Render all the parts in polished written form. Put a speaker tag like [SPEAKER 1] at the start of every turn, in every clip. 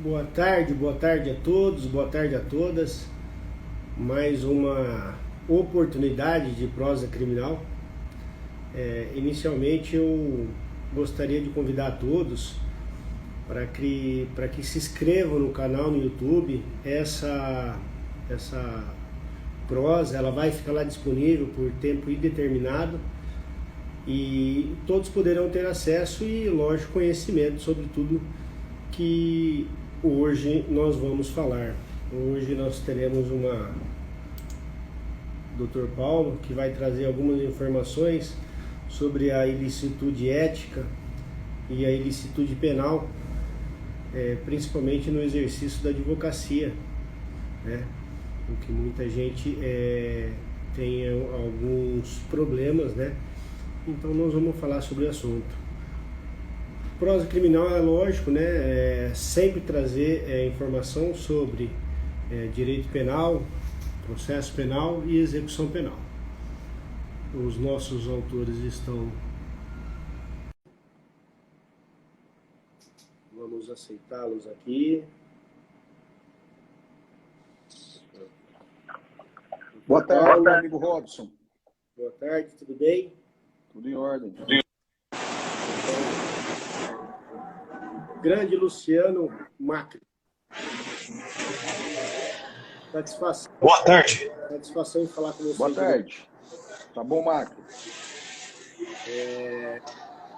[SPEAKER 1] Boa tarde a todos, boa tarde a todas. Mais uma oportunidade de prosa criminal. Inicialmente eu gostaria de convidar a todos para que se inscrevam no canal no YouTube. Essa prosa ela vai ficar lá disponível por tempo indeterminado e todos poderão ter acesso e, lógico, conhecimento sobre tudo que hoje nós vamos falar. Hoje nós teremos Dr. Paulo, que vai trazer algumas informações sobre a ilicitude ética e a ilicitude penal, principalmente no exercício da advocacia, né? Em que muita gente tem alguns problemas, né? Então nós vamos falar sobre o assunto. Prosa criminal é lógico, né? Sempre trazer informação sobre direito penal, processo penal e execução penal. Os nossos autores estão. Vamos aceitá-los aqui.
[SPEAKER 2] Boa tarde, meu amigo Robson.
[SPEAKER 1] Boa tarde, tudo bem?
[SPEAKER 2] Tudo em ordem.
[SPEAKER 1] Grande Luciano Macri. Satisfação.
[SPEAKER 3] Boa tarde.
[SPEAKER 1] Satisfação em falar com você.
[SPEAKER 2] Boa tarde. Tá bom, Macri?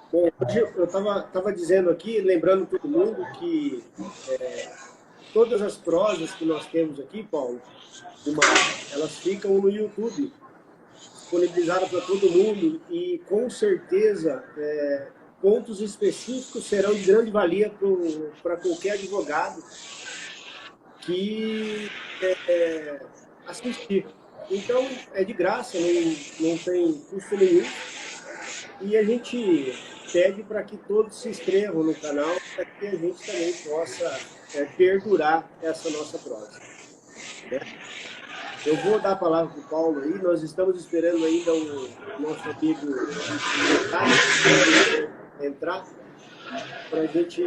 [SPEAKER 1] Bom, hoje eu estava dizendo aqui, lembrando todo mundo que todas as prosas que nós temos aqui, Paulo, elas ficam no YouTube, disponibilizadas para todo mundo e com certeza pontos específicos serão de grande valia para qualquer advogado que assistir. Então é de graça, não tem custo nenhum e a gente pede para que todos se inscrevam no canal para que a gente também possa perdurar essa nossa prosa. Eu vou dar a palavra para o Paulo aí, nós estamos esperando ainda o nosso amigo entrar para a gente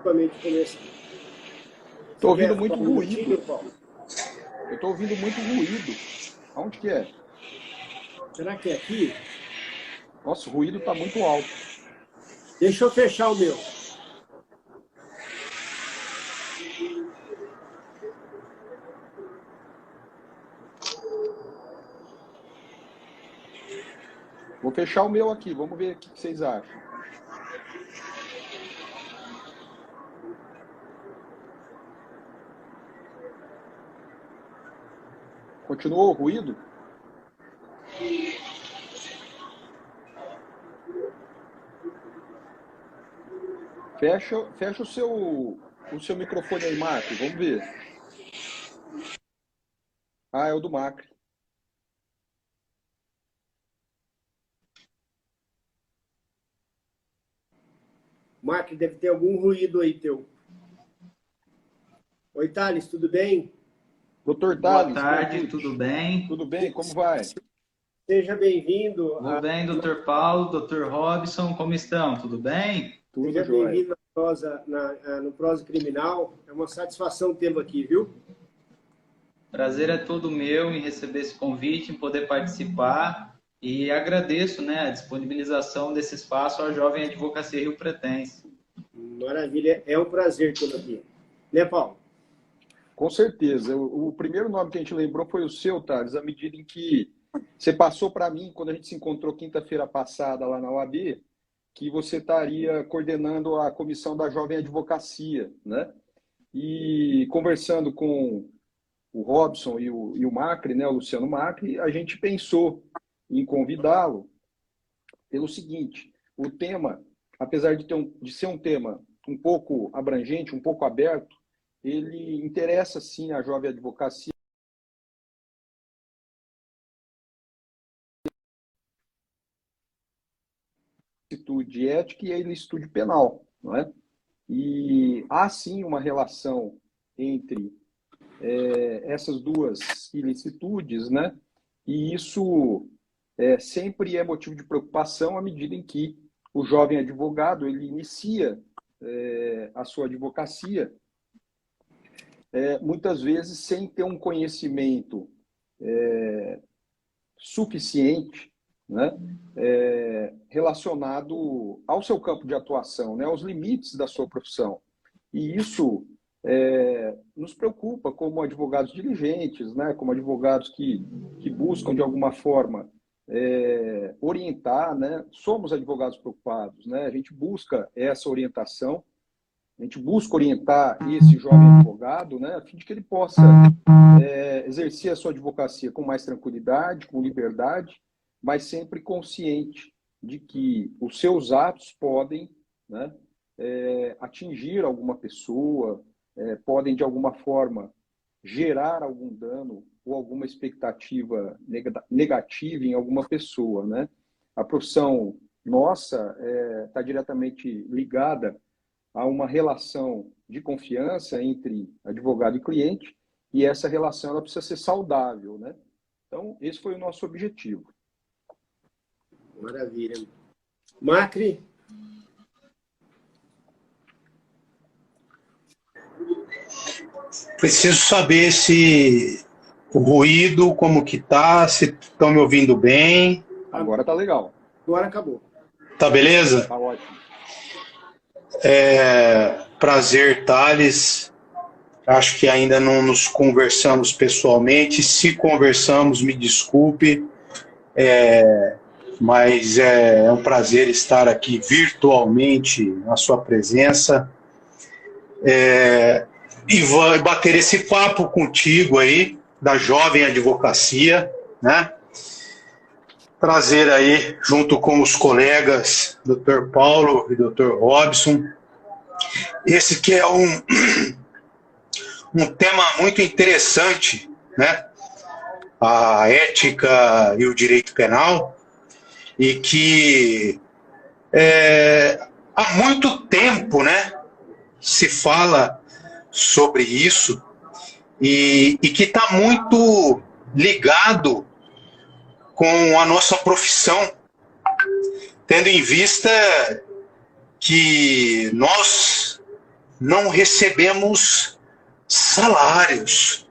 [SPEAKER 1] começar.
[SPEAKER 2] Estou ouvindo muito ruído.
[SPEAKER 1] Paulo?
[SPEAKER 2] Eu estou ouvindo muito ruído. Aonde que é?
[SPEAKER 1] Será que é aqui?
[SPEAKER 2] Nossa, o ruído está muito alto.
[SPEAKER 1] Deixa eu fechar o meu.
[SPEAKER 2] Vou fechar o meu aqui, vamos ver o que vocês acham. Continuou o ruído? Fecha o seu microfone aí, Macri. Vamos ver. Ah, é o do Macri.
[SPEAKER 1] Macri, deve ter algum ruído aí teu. Oi, Thales, tudo bem?
[SPEAKER 2] Doutor Thales.
[SPEAKER 4] Boa tarde, tudo bem?
[SPEAKER 2] Tudo bem, como vai?
[SPEAKER 1] Seja bem-vindo.
[SPEAKER 4] Tudo bem, doutor Paulo, doutor Robson, como estão? Tudo bem?
[SPEAKER 2] Tudo
[SPEAKER 1] Seja
[SPEAKER 2] jóia.
[SPEAKER 1] bem-vindo no Prosa Criminal. É uma satisfação tê-lo aqui, viu?
[SPEAKER 4] Prazer é todo meu em receber esse convite, em poder participar e agradeço, né, a disponibilização desse espaço à Jovem Advocacia Rio Pretense.
[SPEAKER 1] Maravilha, é um prazer tê-lo aqui. Né, Paulo?
[SPEAKER 2] Com certeza. O primeiro nome que a gente lembrou foi o seu, Thales, à medida em que você passou para mim, quando a gente se encontrou quinta-feira passada lá na OAB, que você estaria coordenando a comissão da Jovem Advocacia, né? E conversando com o Robson e o Macri, né, o Luciano Macri, a gente pensou em convidá-lo pelo seguinte: o tema, apesar de ser um tema um pouco abrangente, um pouco aberto, ele interessa sim a Jovem Advocacia. De ética e a ilicitude penal, não é? E há sim uma relação entre essas duas ilicitudes, né? E isso sempre é motivo de preocupação à medida em que o jovem advogado ele inicia a sua advocacia, muitas vezes sem ter um conhecimento suficiente, né, relacionado ao seu campo de atuação, né, aos limites da sua profissão. E isso nos preocupa como advogados diligentes, né, como advogados que buscam, de alguma forma, orientar, né? Somos advogados preocupados, né? A gente busca essa orientação, a gente busca orientar esse jovem advogado, né, a fim de que ele possa exercer a sua advocacia com mais tranquilidade, com liberdade, mas sempre consciente de que os seus atos podem, né, atingir alguma pessoa, podem, de alguma forma, gerar algum dano ou alguma expectativa negativa em alguma pessoa, né? A profissão nossa está diretamente ligada a uma relação de confiança entre advogado e cliente, e essa relação ela precisa ser saudável, né? Então, esse foi o nosso objetivo.
[SPEAKER 1] Maravilha. Macri?
[SPEAKER 3] Preciso saber se o ruído, como que tá, se estão me ouvindo bem.
[SPEAKER 2] Agora tá legal.
[SPEAKER 1] Agora acabou.
[SPEAKER 3] Tá beleza?
[SPEAKER 2] Tá ótimo.
[SPEAKER 3] Prazer, Thales. Acho que ainda não nos conversamos pessoalmente. Se conversamos, me desculpe. Mas é um prazer estar aqui virtualmente na sua presença. E vou bater esse papo contigo aí, da jovem advocacia, né? Trazer aí, junto com os colegas, Dr. Paulo e Dr. Robson, esse que é um tema muito interessante, né? A ética e o direito penal, e que há muito tempo, né, se fala sobre isso, e que está muito ligado com a nossa profissão, tendo em vista que nós não recebemos salários,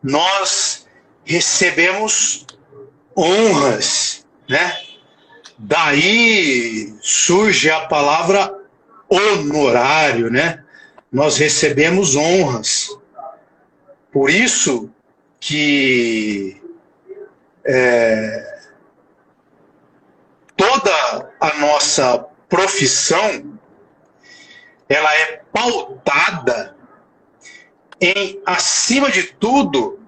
[SPEAKER 3] nós recebemos honras, né? Daí surge a palavra honorário, né? Nós recebemos honras. Por isso que toda a nossa profissão ela é pautada em, acima de tudo,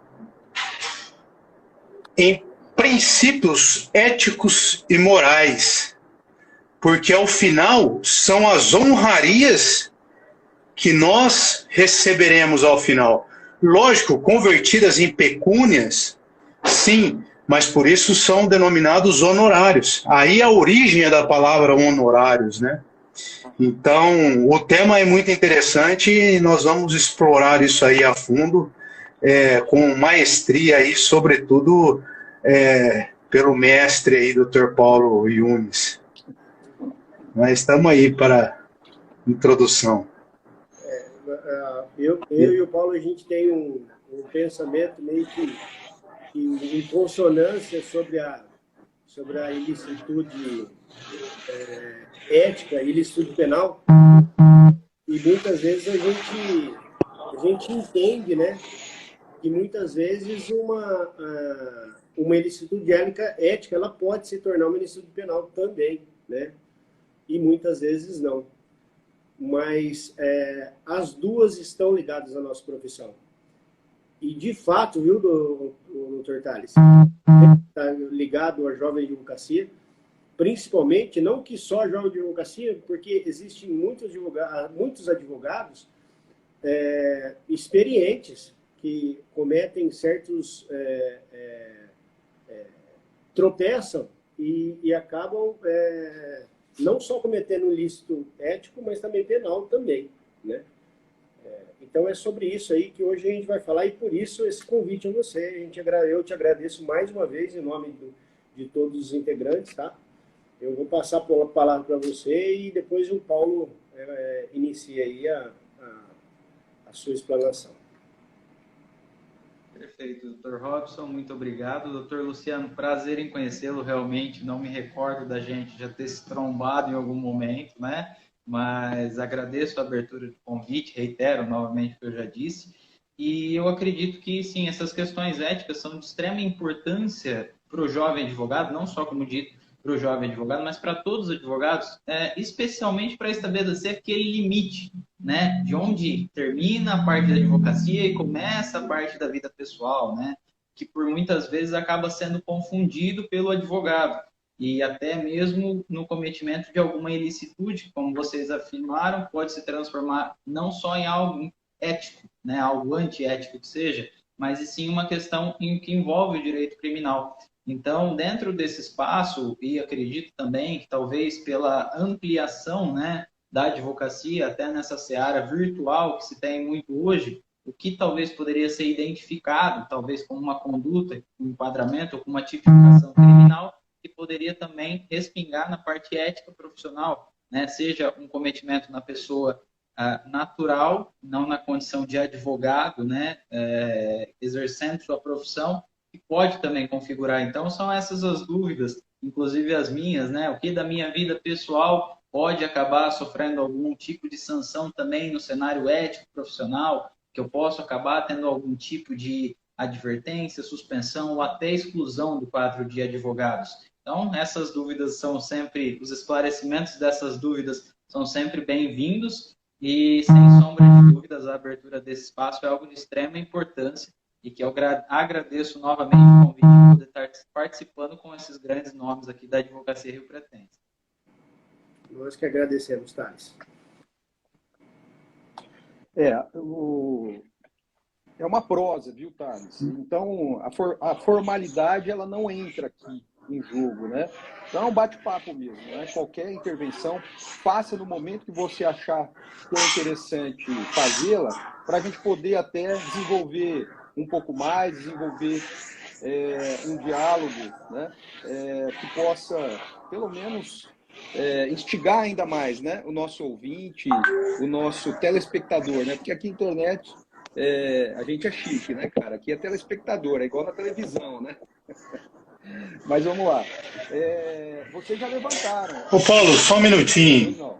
[SPEAKER 3] em princípios éticos e morais, porque ao final são as honrarias que nós receberemos ao final. Lógico, convertidas em pecúnias, sim, mas por isso são denominados honorários. Aí a origem é da palavra honorários, né? Então, o tema é muito interessante e nós vamos explorar isso aí a fundo, com maestria aí, sobretudo pelo mestre aí, Dr. Paulo Yunes. Mas estamos aí para introdução.
[SPEAKER 1] Eu e o Paulo, a gente tem um pensamento meio que em consonância sobre a ilicitude ética, ilicitude penal, e muitas vezes a gente entende, né, que muitas vezes uma ilicitude ética ela pode se tornar uma ilicitude penal também, né, e muitas vezes não. Mas as duas estão ligadas à nossa profissão. E, de fato, viu, doutor Thales, está ligado à jovem advocacia, principalmente, não que só a jovem advocacia, porque existem muitos advogados experientes que cometem certos... tropeçam e acabam não só cometendo um ilícito ético, mas também penal também, né? Então é sobre isso aí que hoje a gente vai falar, e por isso esse convite a você. Eu te agradeço mais uma vez em nome de todos os integrantes, tá? Eu vou passar a palavra para você e depois o Paulo inicie aí a sua explanação.
[SPEAKER 4] Perfeito, Dr. Robson, muito obrigado. Dr. Luciano, prazer em conhecê-lo, realmente não me recordo da gente já ter se trombado em algum momento, né? Mas agradeço a abertura do convite, reitero novamente o que eu já disse, e eu acredito que, sim, essas questões éticas são de extrema importância para o jovem advogado, não só, como dito, para o jovem advogado, mas para todos os advogados, especialmente para estabelecer aquele limite, né, de onde termina a parte da advocacia e começa a parte da vida pessoal, né, que por muitas vezes acaba sendo confundido pelo advogado e até mesmo no cometimento de alguma ilicitude, como vocês afirmaram, pode se transformar não só em algo ético, né, algo antiético que seja, mas e sim uma questão que envolve o direito criminal. Então, dentro desse espaço, e acredito também que talvez pela ampliação, né, da advocacia, até nessa seara virtual que se tem muito hoje, o que talvez poderia ser identificado, talvez como uma conduta, um enquadramento, ou com uma tipificação criminal, que poderia também respingar na parte ética profissional, né? Seja um cometimento na pessoa natural, não na condição de advogado, né? Exercendo sua profissão, que pode também configurar. Então, são essas as dúvidas, inclusive as minhas, né? O que da minha vida pessoal pode acabar sofrendo algum tipo de sanção também no cenário ético profissional, que eu posso acabar tendo algum tipo de advertência, suspensão ou até exclusão do quadro de advogados. Então, essas dúvidas são sempre, os esclarecimentos dessas dúvidas são sempre bem-vindos e, sem sombra de dúvidas, a abertura desse espaço é algo de extrema importância e que eu agradeço novamente o convite de poder estar participando com esses grandes nomes aqui da Advocacia Rio Pretense.
[SPEAKER 1] Nós que agradecemos, Thales.
[SPEAKER 2] É uma prosa, viu, Thales? Então, a formalidade ela não entra aqui em jogo, né? Então, é um bate-papo mesmo, né? Qualquer intervenção, faça no momento que você achar que é interessante fazê-la, para a gente poder até desenvolver um pouco mais, desenvolver um diálogo, né? Que possa, pelo menos, instigar ainda mais, né? O nosso ouvinte, o nosso telespectador, né? Porque aqui na internet a gente é chique, né, cara? Aqui é telespectador, é igual na televisão, né? Mas vamos lá. Vocês já levantaram.
[SPEAKER 3] Ô Paulo, só um minutinho.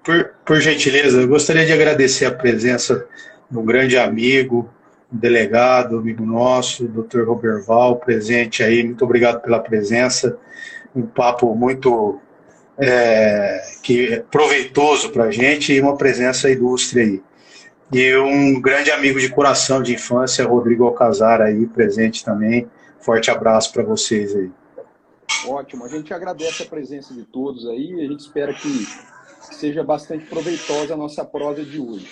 [SPEAKER 3] Por gentileza, eu gostaria de agradecer a presença do grande amigo, delegado, amigo nosso, Dr. Roberval, presente aí. Muito obrigado pela presença. Um papo muito proveitoso para a gente e uma presença ilustre aí. E um grande amigo de coração de infância, Rodrigo Alcazar, aí presente também. Forte abraço para vocês aí.
[SPEAKER 2] Ótimo, a gente agradece a presença de todos aí e a gente espera que seja bastante proveitosa a nossa prosa de hoje.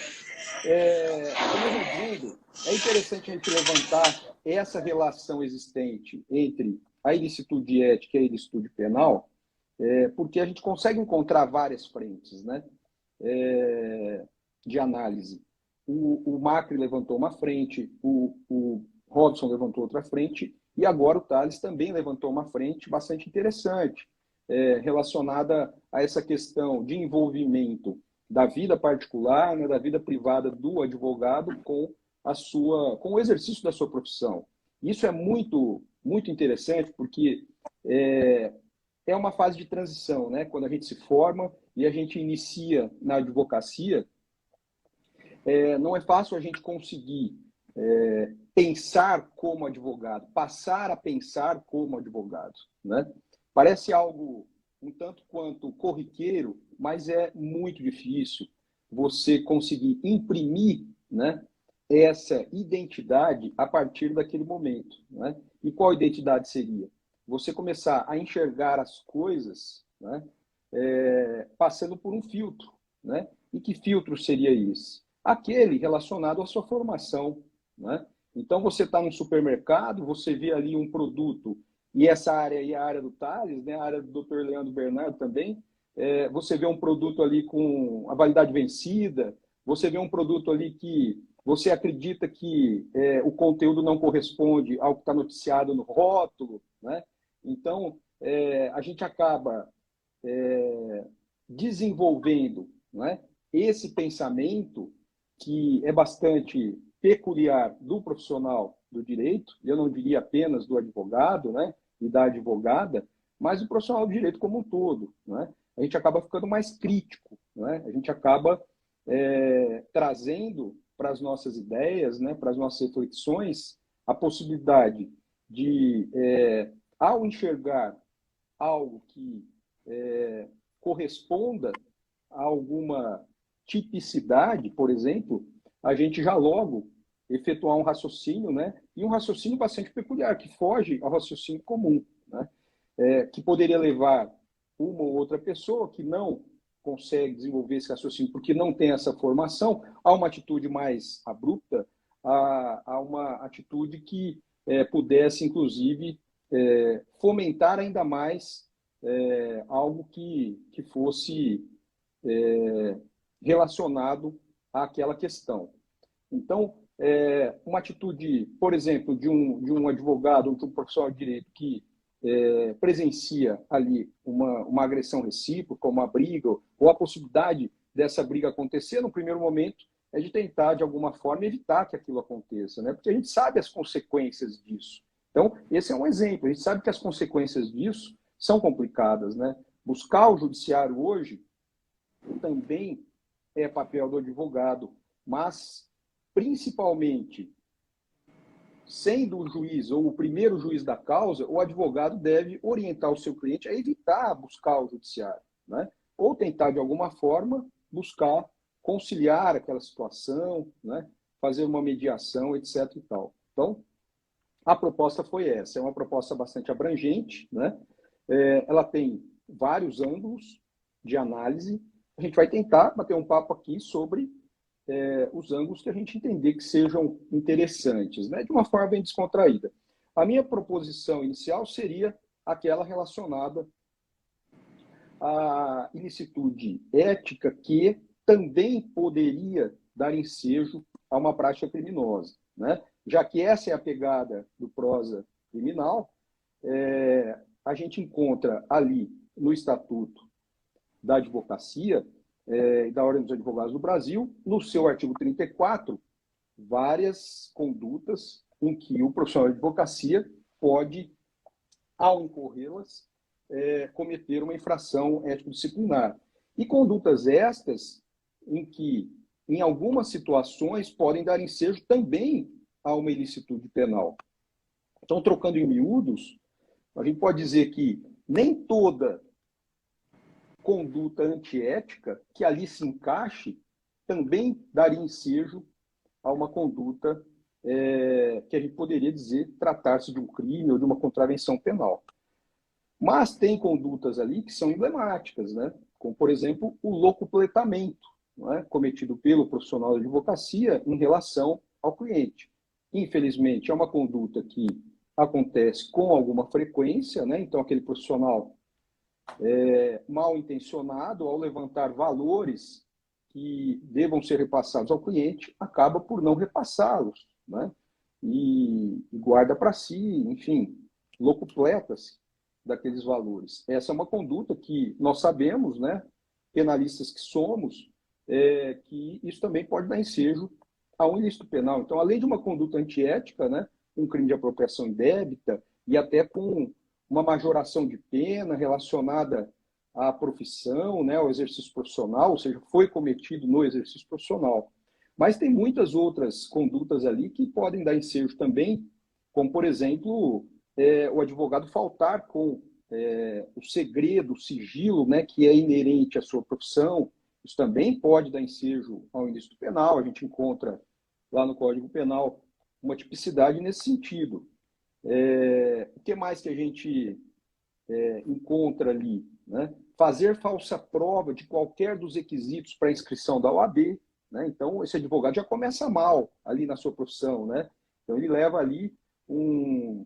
[SPEAKER 2] Como eu vou dizendo, é interessante a gente levantar essa relação existente entre a ilicitude ética e a ilicitude penal, porque a gente consegue encontrar várias frentes, né, de análise. O Macri levantou uma frente, o Robson levantou outra frente, e agora o Thales também levantou uma frente bastante interessante, relacionada a essa questão de envolvimento da vida particular, né, da vida privada do advogado com o exercício da sua profissão. Isso é muito, muito interessante, porque é uma fase de transição, né? Quando a gente se forma e a gente inicia na advocacia, não é fácil a gente conseguir pensar como advogado, passar a pensar como advogado, né? Parece algo um tanto quanto corriqueiro, mas é muito difícil você conseguir imprimir, né, essa identidade a partir daquele momento, né? E qual identidade seria? Você começar a enxergar as coisas, né, passando por um filtro, né? E que filtro seria esse? Aquele relacionado à sua formação, né? Então, você está num supermercado, você vê ali um produto, e essa área aí é a área do Thales, né? A área do Dr. Leandro Bernardo também, você vê um produto ali com a validade vencida, você vê um produto ali que você acredita que o conteúdo não corresponde ao que está noticiado no rótulo, né? Então, a gente acaba desenvolvendo, né, esse pensamento que é bastante peculiar do profissional do direito, eu não diria apenas do advogado, né, e da advogada, mas do profissional do direito como um todo, né? A gente acaba ficando mais crítico, né? A gente acaba trazendo para as nossas ideias, né, para as nossas reflexões, a possibilidade de, ao enxergar algo que corresponda a alguma tipicidade, por exemplo, a gente já logo efetuar um raciocínio, né, e um raciocínio bastante peculiar, que foge ao raciocínio comum, né, que poderia levar uma ou outra pessoa que não consegue desenvolver esse raciocínio porque não tem essa formação, a uma atitude mais abrupta, a uma atitude que pudesse, inclusive, fomentar ainda mais algo que fosse relacionado àquela questão. Então, uma atitude, por exemplo, de um advogado, de um profissional de direito que presencia ali uma agressão recíproca, uma briga, ou a possibilidade dessa briga acontecer, no primeiro momento, é de tentar, de alguma forma, evitar que aquilo aconteça, né? Porque a gente sabe as consequências disso. Então, esse é um exemplo. A gente sabe que as consequências disso são complicadas, né? Buscar o judiciário hoje também é papel do advogado, mas, principalmente, sendo o juiz ou o primeiro juiz da causa, o advogado deve orientar o seu cliente a evitar buscar o judiciário, né? Ou tentar, de alguma forma, buscar conciliar aquela situação, né? Fazer uma mediação, etc. e tal. Então, a proposta foi essa. É uma proposta bastante abrangente, né? Ela tem vários ângulos de análise. A gente vai tentar bater um papo aqui sobre os ângulos que a gente entender que sejam interessantes, né? De uma forma bem descontraída. A minha proposição inicial seria aquela relacionada à ilicitude ética que também poderia dar ensejo a uma prática criminosa, né? Já que essa é a pegada do prosa criminal, a gente encontra ali no Estatuto da Advocacia da Ordem dos Advogados do Brasil, no seu artigo 34, várias condutas em que o profissional de advocacia pode, ao incorrê-las, cometer uma infração ético-disciplinar. E condutas estas em que, em algumas situações, podem dar ensejo também a uma ilicitude penal. Então, trocando em miúdos, a gente pode dizer que nem toda conduta antiética que ali se encaixe também daria ensejo a uma conduta que a gente poderia dizer tratar-se de um crime ou de uma contravenção penal. Mas tem condutas ali que são emblemáticas, né? Como, por exemplo, o locupletamento, não é? Cometido pelo profissional de advocacia em relação ao cliente. Infelizmente, é uma conduta que acontece com alguma frequência, né? Então, aquele profissional mal intencionado, ao levantar valores que devam ser repassados ao cliente, acaba por não repassá-los, né? E guarda para si, enfim, locupleta-se daqueles valores. Essa é uma conduta que nós sabemos, né, penalistas que somos, que isso também pode dar ensejo a um ilícito penal. Então, além de uma conduta antiética, né, um crime de apropriação indébita e até com uma majoração de pena relacionada à profissão, né, ao exercício profissional, ou seja, foi cometido no exercício profissional. Mas tem muitas outras condutas ali que podem dar ensejo também, como, por exemplo, o advogado faltar com o segredo, o sigilo, né, que é inerente à sua profissão. Isso também pode dar ensejo ao ilícito penal. A gente encontra lá no Código Penal uma tipicidade nesse sentido. O que mais que a gente encontra ali, né? Fazer falsa prova de qualquer dos requisitos para inscrição da OAB, né? Então, esse advogado já começa mal ali na sua profissão, né? Então, ele leva ali um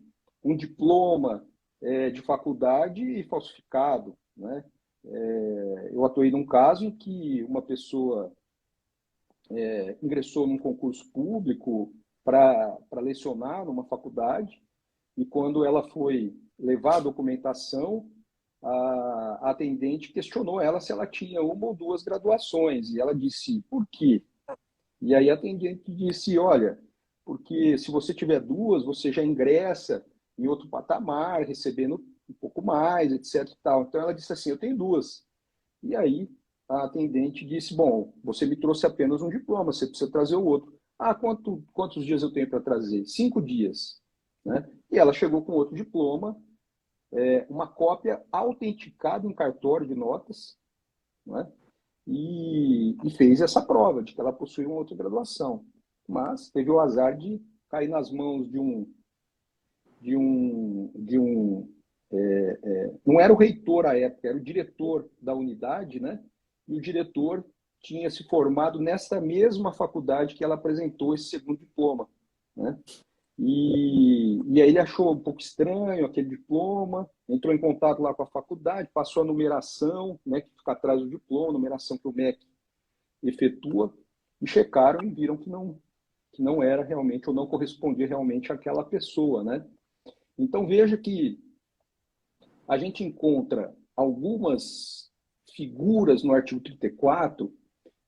[SPEAKER 2] diploma de faculdade falsificado, né? Eu atuei num caso em que uma pessoa ingressou num concurso público para lecionar numa faculdade, e quando ela foi levar a documentação, a atendente questionou ela se ela tinha uma ou duas graduações, e ela disse, por quê? E aí a atendente disse, olha, porque se você tiver duas, você já ingressa em outro patamar, recebendo um pouco mais, etc. e tal. Então ela disse assim, eu tenho duas. E aí a atendente disse, bom, você me trouxe apenas um diploma, você precisa trazer o outro. Ah, quantos dias eu tenho para trazer? 5 dias. Né? E ela chegou com outro diploma, uma cópia autenticada em cartório de notas, né? E fez essa prova de que ela possui uma outra graduação. Mas teve o azar de cair nas mãos não era o reitor à época, era o diretor da unidade, né? E o diretor tinha se formado nessa mesma faculdade que ela apresentou esse segundo diploma, né? E aí ele achou um pouco estranho aquele diploma, entrou em contato lá com a faculdade, passou a numeração, né, que fica atrás do diploma, numeração que o MEC efetua, e checaram e viram que não era realmente, ou não correspondia realmente àquela pessoa, né? Então veja que a gente encontra algumas figuras no artigo 34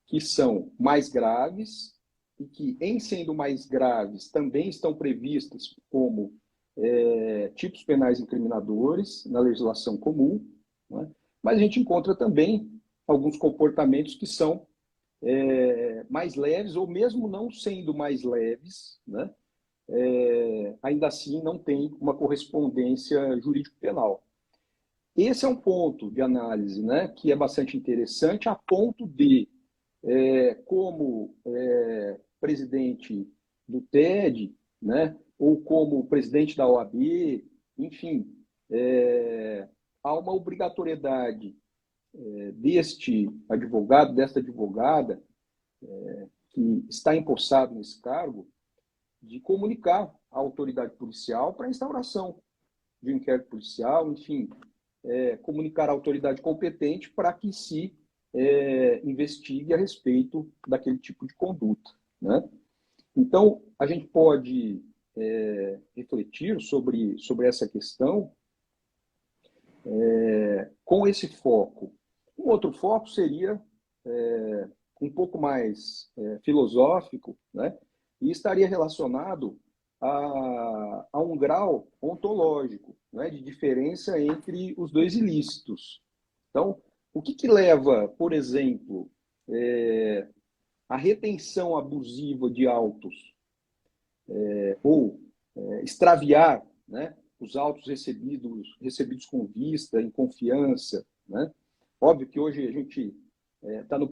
[SPEAKER 2] que são mais graves e que, em sendo mais graves, também estão previstas como tipos penais incriminadores na legislação comum, né? Mas a gente encontra também alguns comportamentos que são mais leves, ou mesmo não sendo mais leves, né? Ainda assim não tem uma correspondência jurídico-penal. Esse é um ponto de análise, né, que é bastante interessante, a ponto de, como presidente do TED, né, ou como presidente da OAB, enfim, há uma obrigatoriedade deste advogado, desta advogada, que está empossado nesse cargo, de comunicar à autoridade policial para a instauração de um inquérito policial, enfim, comunicar à autoridade competente para que se investigue a respeito daquele tipo de conduta, né? Então, a gente pode refletir sobre essa questão com esse foco. Um outro foco seria um pouco mais filosófico, né? E estaria relacionado a um grau ontológico, né, de diferença entre os dois ilícitos. Então, o que leva, por exemplo, a retenção abusiva de autos ou extraviar, né, os autos recebidos com vista, em confiança, né? Óbvio que hoje a gente está no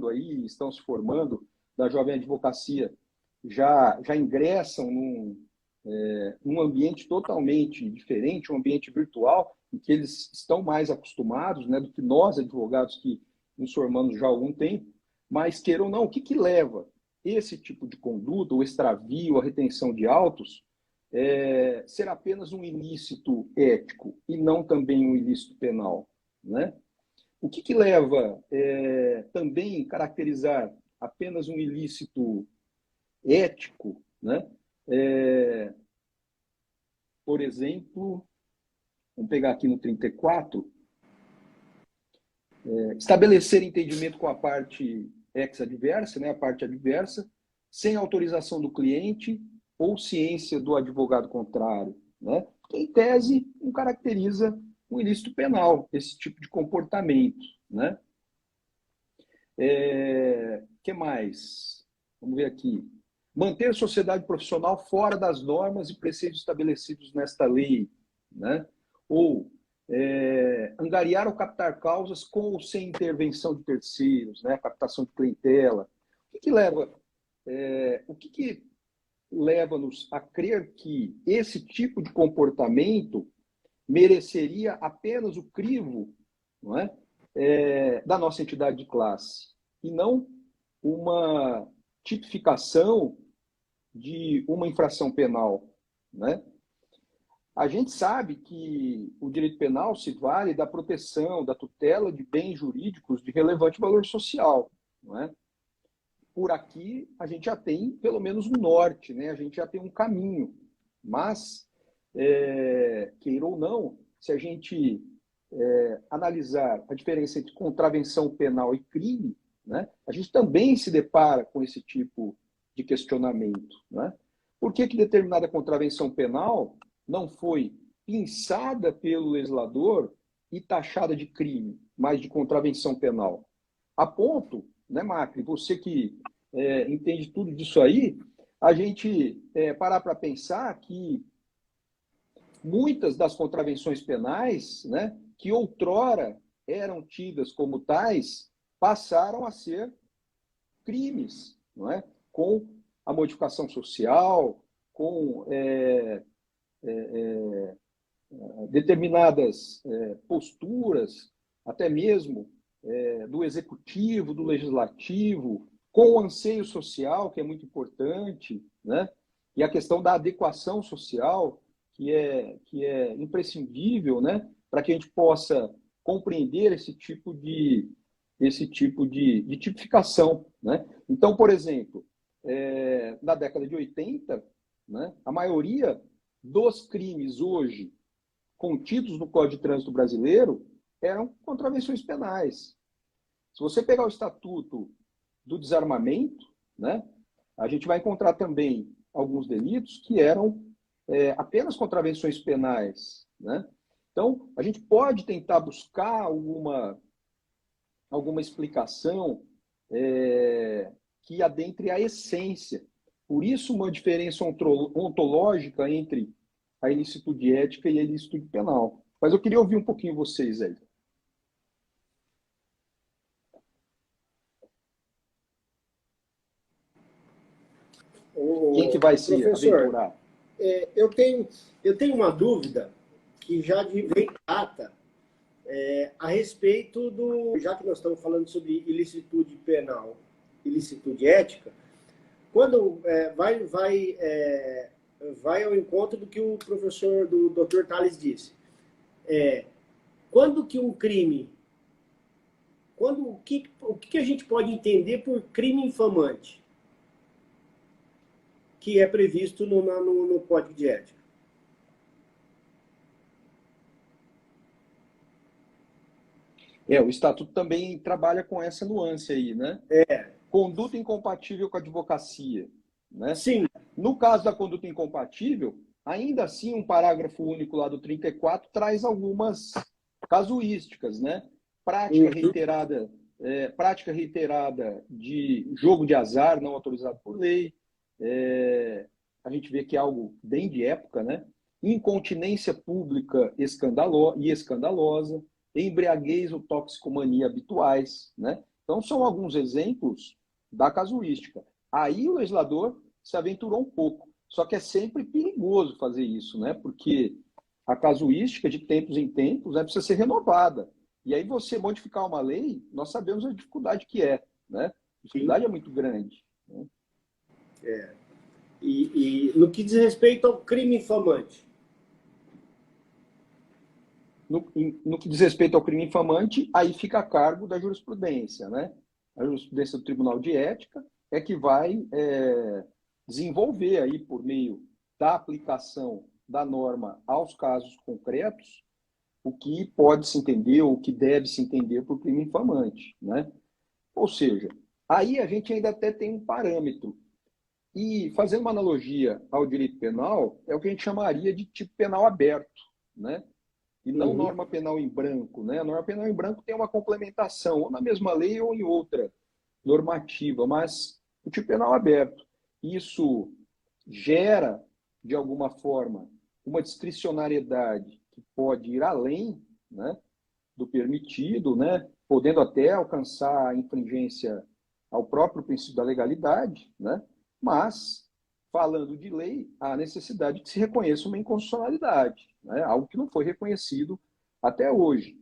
[SPEAKER 2] aí, estão se formando da jovem advocacia, já ingressam num ambiente totalmente diferente, um ambiente virtual, em que eles estão mais acostumados, né, do que nós, advogados, que nos formamos já há algum tempo, mas queiram ou não, o que leva esse tipo de conduta, o extravio, a retenção de autos, ser apenas um ilícito ético e não também um ilícito penal, né? O que leva também caracterizar apenas um ilícito ético, né? Por exemplo, vamos pegar aqui no 34, estabelecer entendimento com a parte ex-adversa, né? A parte adversa, sem autorização do cliente ou ciência do advogado contrário, né? Que, em tese, não caracteriza um ilícito penal, esse tipo de comportamento, né? Que mais? Vamos ver aqui. Manter a sociedade profissional fora das normas e preceitos estabelecidos nesta lei, né? Ou angariar ou captar causas com ou sem intervenção de terceiros, né? Captação de clientela. O que leva? O que leva-nos a crer que esse tipo de comportamento mereceria apenas o crivo, não é? Da nossa entidade de classe, e não uma tipificação de uma infração penal, né? A gente sabe que o direito penal se vale da proteção, da tutela de bens jurídicos de relevante valor social, não é? por aqui a gente já tem pelo menos um norte, né? A gente já tem um caminho. Mas, queira ou não, se a gente analisar a diferença entre contravenção penal e crime, né, a gente também se depara com esse tipo de questionamento. Né? Por que determinada contravenção penal não foi pensada pelo legislador e taxada de crime, mas de contravenção penal? A ponto, né, Macri, você que entende tudo disso aí, a gente parar para pensar que muitas das contravenções penais, né, que outrora eram tidas como tais, passaram a ser crimes, não é? Com a modificação social, com determinadas posturas, até mesmo do executivo, do legislativo, com o anseio social, que é muito importante, né? E a questão da adequação social, que é imprescindível, né? Para que a gente possa compreender esse tipo de tipificação, né? Então, por exemplo, na década de 80, né, a maioria dos crimes hoje contidos no Código de Trânsito Brasileiro eram contravenções penais. Se você pegar o Estatuto do Desarmamento, né, a gente vai encontrar também alguns delitos que eram apenas contravenções penais. Né? Então, a gente pode tentar buscar alguma explicação que adentre a essência. Por isso, uma diferença ontológica entre a ilicitude ética e a ilicitude penal. Mas eu queria ouvir um pouquinho vocês aí. Quem que vai se aventurar?
[SPEAKER 1] Eu tenho uma dúvida que já vem data a respeito já que nós estamos falando sobre ilicitude penal, ilicitude ética, quando vai ao encontro do que o professor, do Dr. Tales disse. Quando que um crime, o que a gente pode entender por crime infamante, que é previsto no Código de Ética?
[SPEAKER 2] O Estatuto também trabalha com essa nuance aí, né? Conduta incompatível com a advocacia. Né?
[SPEAKER 1] Sim.
[SPEAKER 2] No caso da conduta incompatível, ainda assim, um parágrafo único lá do 34 traz algumas casuísticas, né? Prática reiterada de jogo de azar não autorizado por lei. A gente vê que é algo bem de época, né? Incontinência pública escandalosa, embriaguez ou toxicomania habituais, né? Então, são alguns exemplos da casuística. Aí o legislador se aventurou um pouco. Só que é sempre perigoso fazer isso, né? Porque a casuística, de tempos em tempos, precisa ser renovada. E aí você modificar uma lei, nós sabemos a dificuldade que é, né? A dificuldade é muito grande. Né?
[SPEAKER 1] E no que diz respeito ao crime infamante?
[SPEAKER 2] No que diz respeito ao crime infamante, aí fica a cargo da jurisprudência, né? A jurisprudência do Tribunal de Ética é que vai desenvolver aí, por meio da aplicação da norma aos casos concretos, o que pode se entender ou o que deve se entender por crime infamante, né? Ou seja, aí a gente ainda até tem um parâmetro. E, fazendo uma analogia ao direito penal, é o que a gente chamaria de tipo penal aberto, né? E não norma penal em branco, né? A norma penal em branco tem uma complementação, ou na mesma lei ou em outra normativa, mas o tipo penal aberto. Isso gera, de alguma forma, uma discricionariedade que pode ir além, né, do permitido, né, podendo até alcançar a infringência ao próprio princípio da legalidade, né, mas, falando de lei, há necessidade que se reconheça uma inconstitucionalidade, né, algo que não foi reconhecido até hoje.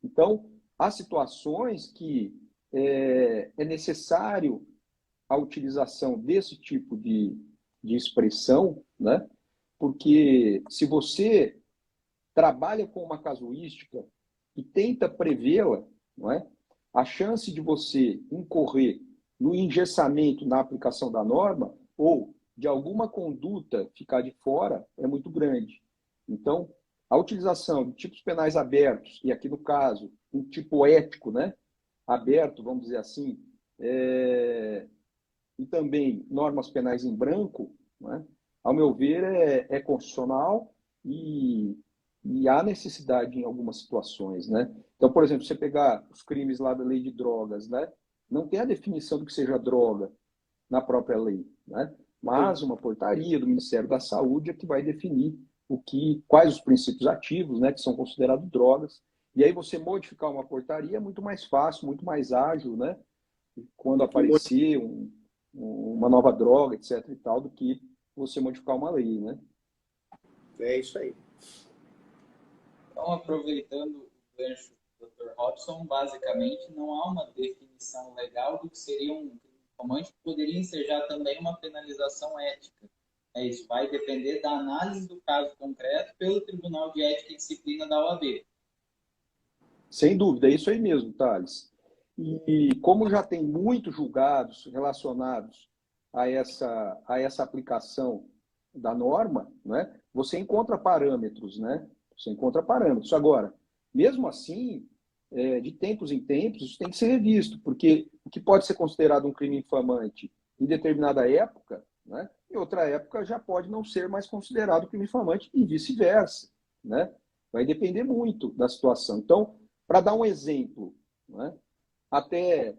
[SPEAKER 2] Então, há situações que é necessário a utilização desse tipo de expressão, né? Porque se você trabalha com uma casuística e tenta prevê-la, não é? A chance de você incorrer no engessamento na aplicação da norma ou de alguma conduta ficar de fora é muito grande. Então, a utilização de tipos penais abertos, e aqui no caso, um tipo ético, né, aberto, vamos dizer assim, e também normas penais em branco, né, ao meu ver, é constitucional e há necessidade em algumas situações. Né? Então, por exemplo, você pegar os crimes lá da lei de drogas, né, não tem a definição do que seja droga na própria lei, né? Mas uma portaria do Ministério da Saúde é que vai definir quais os princípios ativos, né, que são considerados drogas. E aí você modificar uma portaria é muito mais fácil, muito mais ágil, né? Quando aparecer uma nova droga, etc. e tal, do que você modificar uma lei, né?
[SPEAKER 1] É isso aí.
[SPEAKER 4] Então, aproveitando o gancho do Dr. Robson, basicamente não há uma definição legal do que seria um crime informante, que poderia ensejar também uma penalização ética. É isso, vai depender da análise do caso concreto pelo Tribunal de Ética e Disciplina da OAB.
[SPEAKER 2] Sem dúvida, é isso aí mesmo, Thales. E como já tem muitos julgados relacionados a essa aplicação da norma, né, você encontra parâmetros, né? Você encontra parâmetros. Agora, mesmo assim, de tempos em tempos, isso tem que ser revisto, porque o que pode ser considerado um crime infamante em determinada época, né, em outra época já pode não ser mais considerado crime infamante e vice-versa, né? Vai depender muito da situação. Então, para dar um exemplo, né, até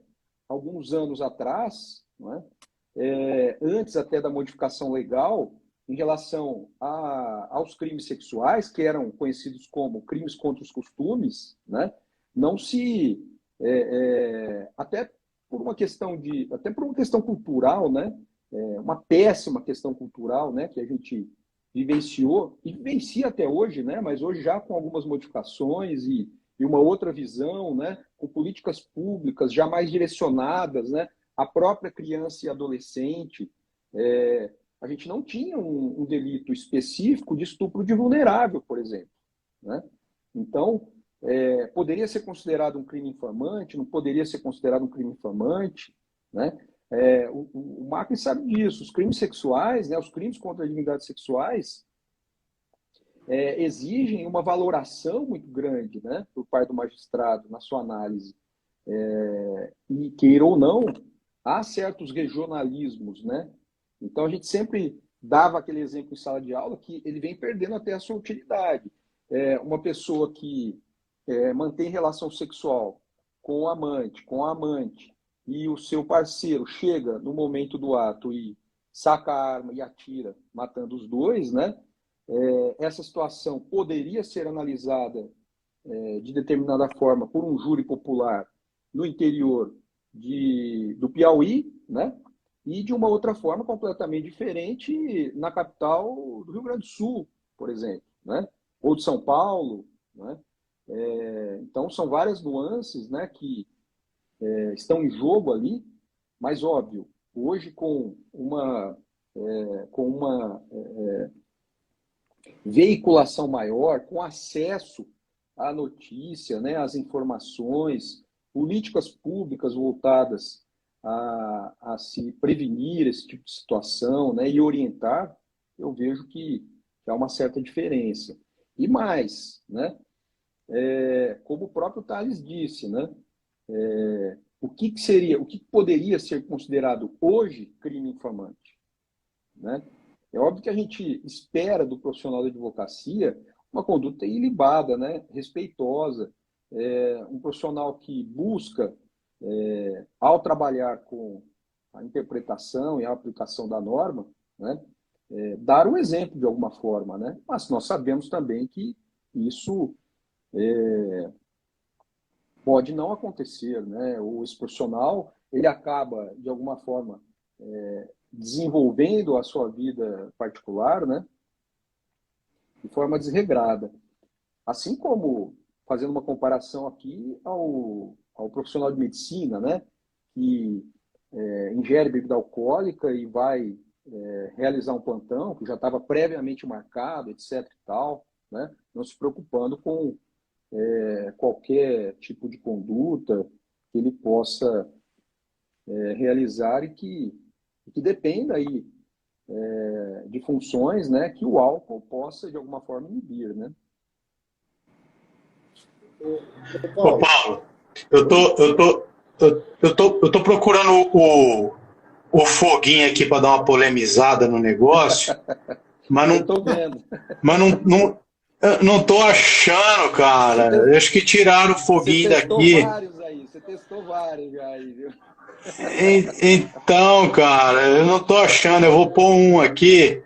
[SPEAKER 2] alguns anos atrás, né, antes até da modificação legal, em relação aos crimes sexuais, que eram conhecidos como crimes contra os costumes, né, não se até por uma questão cultural, né, uma péssima questão cultural, né, que a gente vivenciou e vivencia até hoje, né, mas hoje já com algumas modificações e uma outra visão, né, com políticas públicas já mais direcionadas, né, à própria criança e adolescente. A gente não tinha um delito específico de estupro de vulnerável, por exemplo. Né? Então, poderia ser considerado um crime infamante, não poderia ser considerado um crime infamante. Né? O Macri sabe disso. Os crimes sexuais, né, os crimes contra a dignidade sexuais, exigem uma valoração muito grande, né, por parte do magistrado na sua análise. E queira ou não, há certos regionalismos, né? Então a gente sempre dava aquele exemplo em sala de aula que ele vem perdendo até a sua utilidade. Uma pessoa que mantém relação sexual com o amante, com a amante, e o seu parceiro chega no momento do ato e saca a arma e atira, matando os dois, né? Essa situação poderia ser analisada de determinada forma por um júri popular no interior do Piauí, né? E de uma outra forma completamente diferente na capital do Rio Grande do Sul, por exemplo, né? Ou de São Paulo, né? Então são várias nuances, né, que estão em jogo ali, mas óbvio, hoje com uma veiculação maior, com acesso à notícia, né, às informações, políticas públicas voltadas a se prevenir esse tipo de situação, né, e orientar, eu vejo que há uma certa diferença. E mais, né, como o próprio Tales disse, né, o que poderia ser considerado hoje crime infamante, né? É óbvio que a gente espera do profissional da advocacia uma conduta ilibada, né? Respeitosa, um profissional que busca, ao trabalhar com a interpretação e a aplicação da norma, né? Dar o exemplo de alguma forma, né? Mas nós sabemos também que isso pode não acontecer, né? Esse profissional ele acaba de alguma forma desenvolvendo a sua vida particular, né, de forma desregrada. Assim como, fazendo uma comparação aqui ao profissional de medicina, né, que ingere bebida alcoólica e vai realizar um plantão, que já estava previamente marcado, etc. e tal, né, não se preocupando com qualquer tipo de conduta que ele possa realizar e que dependa aí de funções, né, que o álcool possa, de alguma forma, inibir, né?
[SPEAKER 3] Ô, Paulo, eu tô procurando o foguinho aqui para dar uma polemizada no negócio, mas
[SPEAKER 2] Eu
[SPEAKER 3] não,
[SPEAKER 2] estou vendo.
[SPEAKER 3] mas não tô achando, cara. Eu acho que tiraram o
[SPEAKER 2] Você
[SPEAKER 3] foguinho
[SPEAKER 2] testou
[SPEAKER 3] daqui.
[SPEAKER 2] vários aí, você testou vários já aí, viu?
[SPEAKER 3] Então, cara, eu não tô achando. Eu vou pôr um aqui,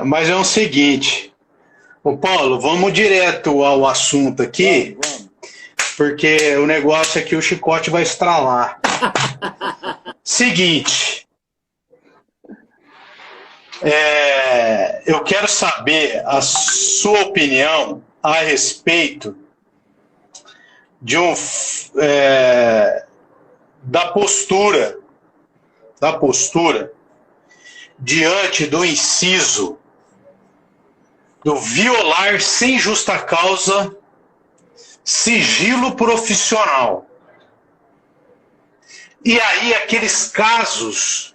[SPEAKER 3] mas é o seguinte. Ô, Paulo, vamos direto ao assunto aqui,
[SPEAKER 2] Vamos.
[SPEAKER 3] porque o negócio aqui, o chicote vai estralar. Seguinte, eu quero saber a sua opinião a respeito de da postura diante do inciso do violar sem justa causa sigilo profissional. E aí aqueles casos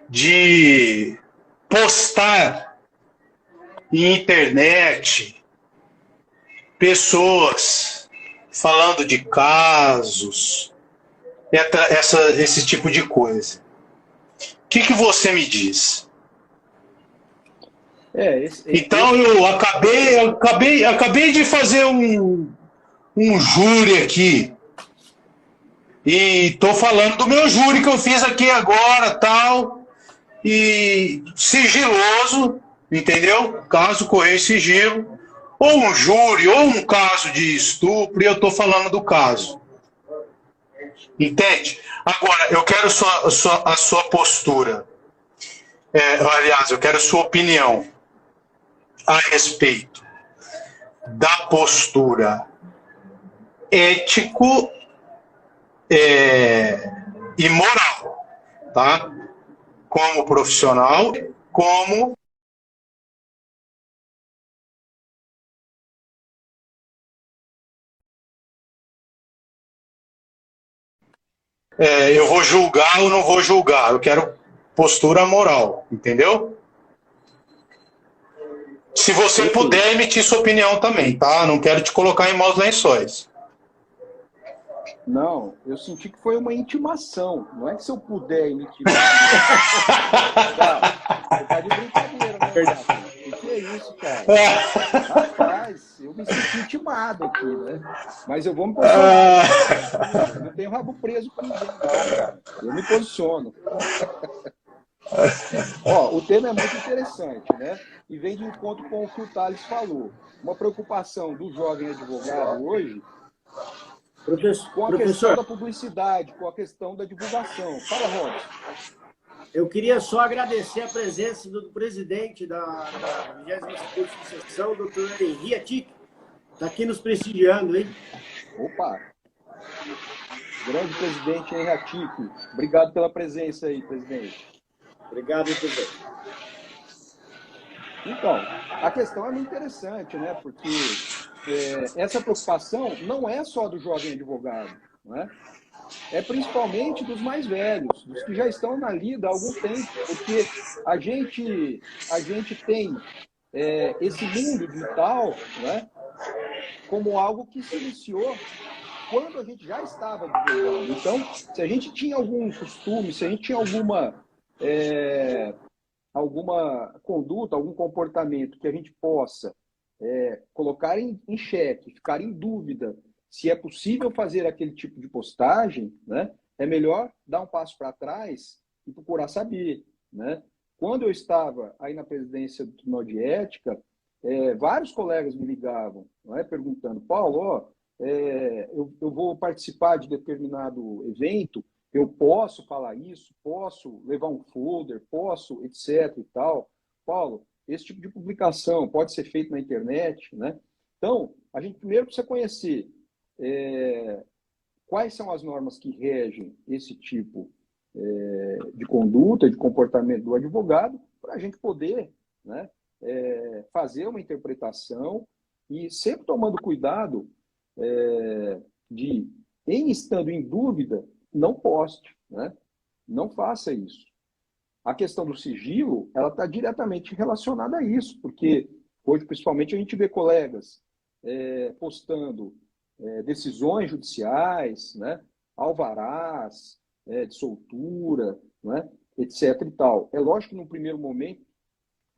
[SPEAKER 3] de postar em internet pessoas falando de casos, esse tipo de coisa. O que você me diz? Então eu acabei de fazer um júri aqui. E tô falando do meu júri que eu fiz aqui agora, tal, e sigiloso, entendeu? Caso correr sigilo, ou um júri, ou um caso de estupro, e eu tô falando do caso. Entende? Agora, eu quero a sua postura. Aliás, eu quero a sua opinião a respeito da postura ético e moral, tá? Como profissional, como eu vou julgar ou não vou julgar. Eu quero postura moral, entendeu? Se você puder emitir sua opinião também, tá? Não quero te colocar em maus lençóis.
[SPEAKER 2] Não, eu senti que foi uma intimação. Não é que se eu puder emitir. Você tá de brincadeira, né, cara? O que é isso, cara? Rapaz, eu me senti intimado aqui, né? Mas eu vou me posicionar. Eu não tenho rabo preso com ninguém, não, cara. Eu me posiciono. Ó, o tema é muito interessante, né? E vem de encontro com o que o Thales falou. Uma preocupação do jovem advogado hoje com a questão da publicidade, com a questão da divulgação. Fala, Robson.
[SPEAKER 1] Eu queria só agradecer a presença do presidente da 22ª sessão, doutor Henri Atic, está aqui nos prestigiando, hein?
[SPEAKER 2] Opa! Grande presidente Henri Atic. Obrigado pela presença aí, presidente.
[SPEAKER 1] Obrigado, presidente.
[SPEAKER 2] Então, a questão é muito interessante, né? Porque essa preocupação não é só do jovem advogado, né? É principalmente dos mais velhos, dos que já estão na lida há algum tempo, porque a gente tem esse mundo digital, né, como algo que se iniciou quando a gente já estava advogando. Então, se a gente tinha algum costume, se a gente tinha alguma conduta, algum comportamento que a gente possa colocar em xeque, ficar em dúvida se é possível fazer aquele tipo de postagem, né, é melhor dar um passo para trás e procurar saber, né? Quando eu estava aí na presidência do Tribunal de Ética, vários colegas me ligavam, não é, perguntando, Paulo, eu vou participar de determinado evento, eu posso falar isso, posso levar um folder, posso, etc. e tal. Paulo, esse tipo de publicação pode ser feito na internet, né? Então, a gente primeiro precisa conhecer quais são as normas que regem esse tipo de conduta, de comportamento do advogado, para a gente poder, né, fazer uma interpretação e sempre tomando cuidado de em estando em dúvida, não poste, né? Não faça isso. A questão do sigilo, ela está diretamente relacionada a isso, porque hoje, principalmente, a gente vê colegas postando decisões judiciais, né? Alvarás, de soltura, né? Etc. e tal. É lógico que, no primeiro momento,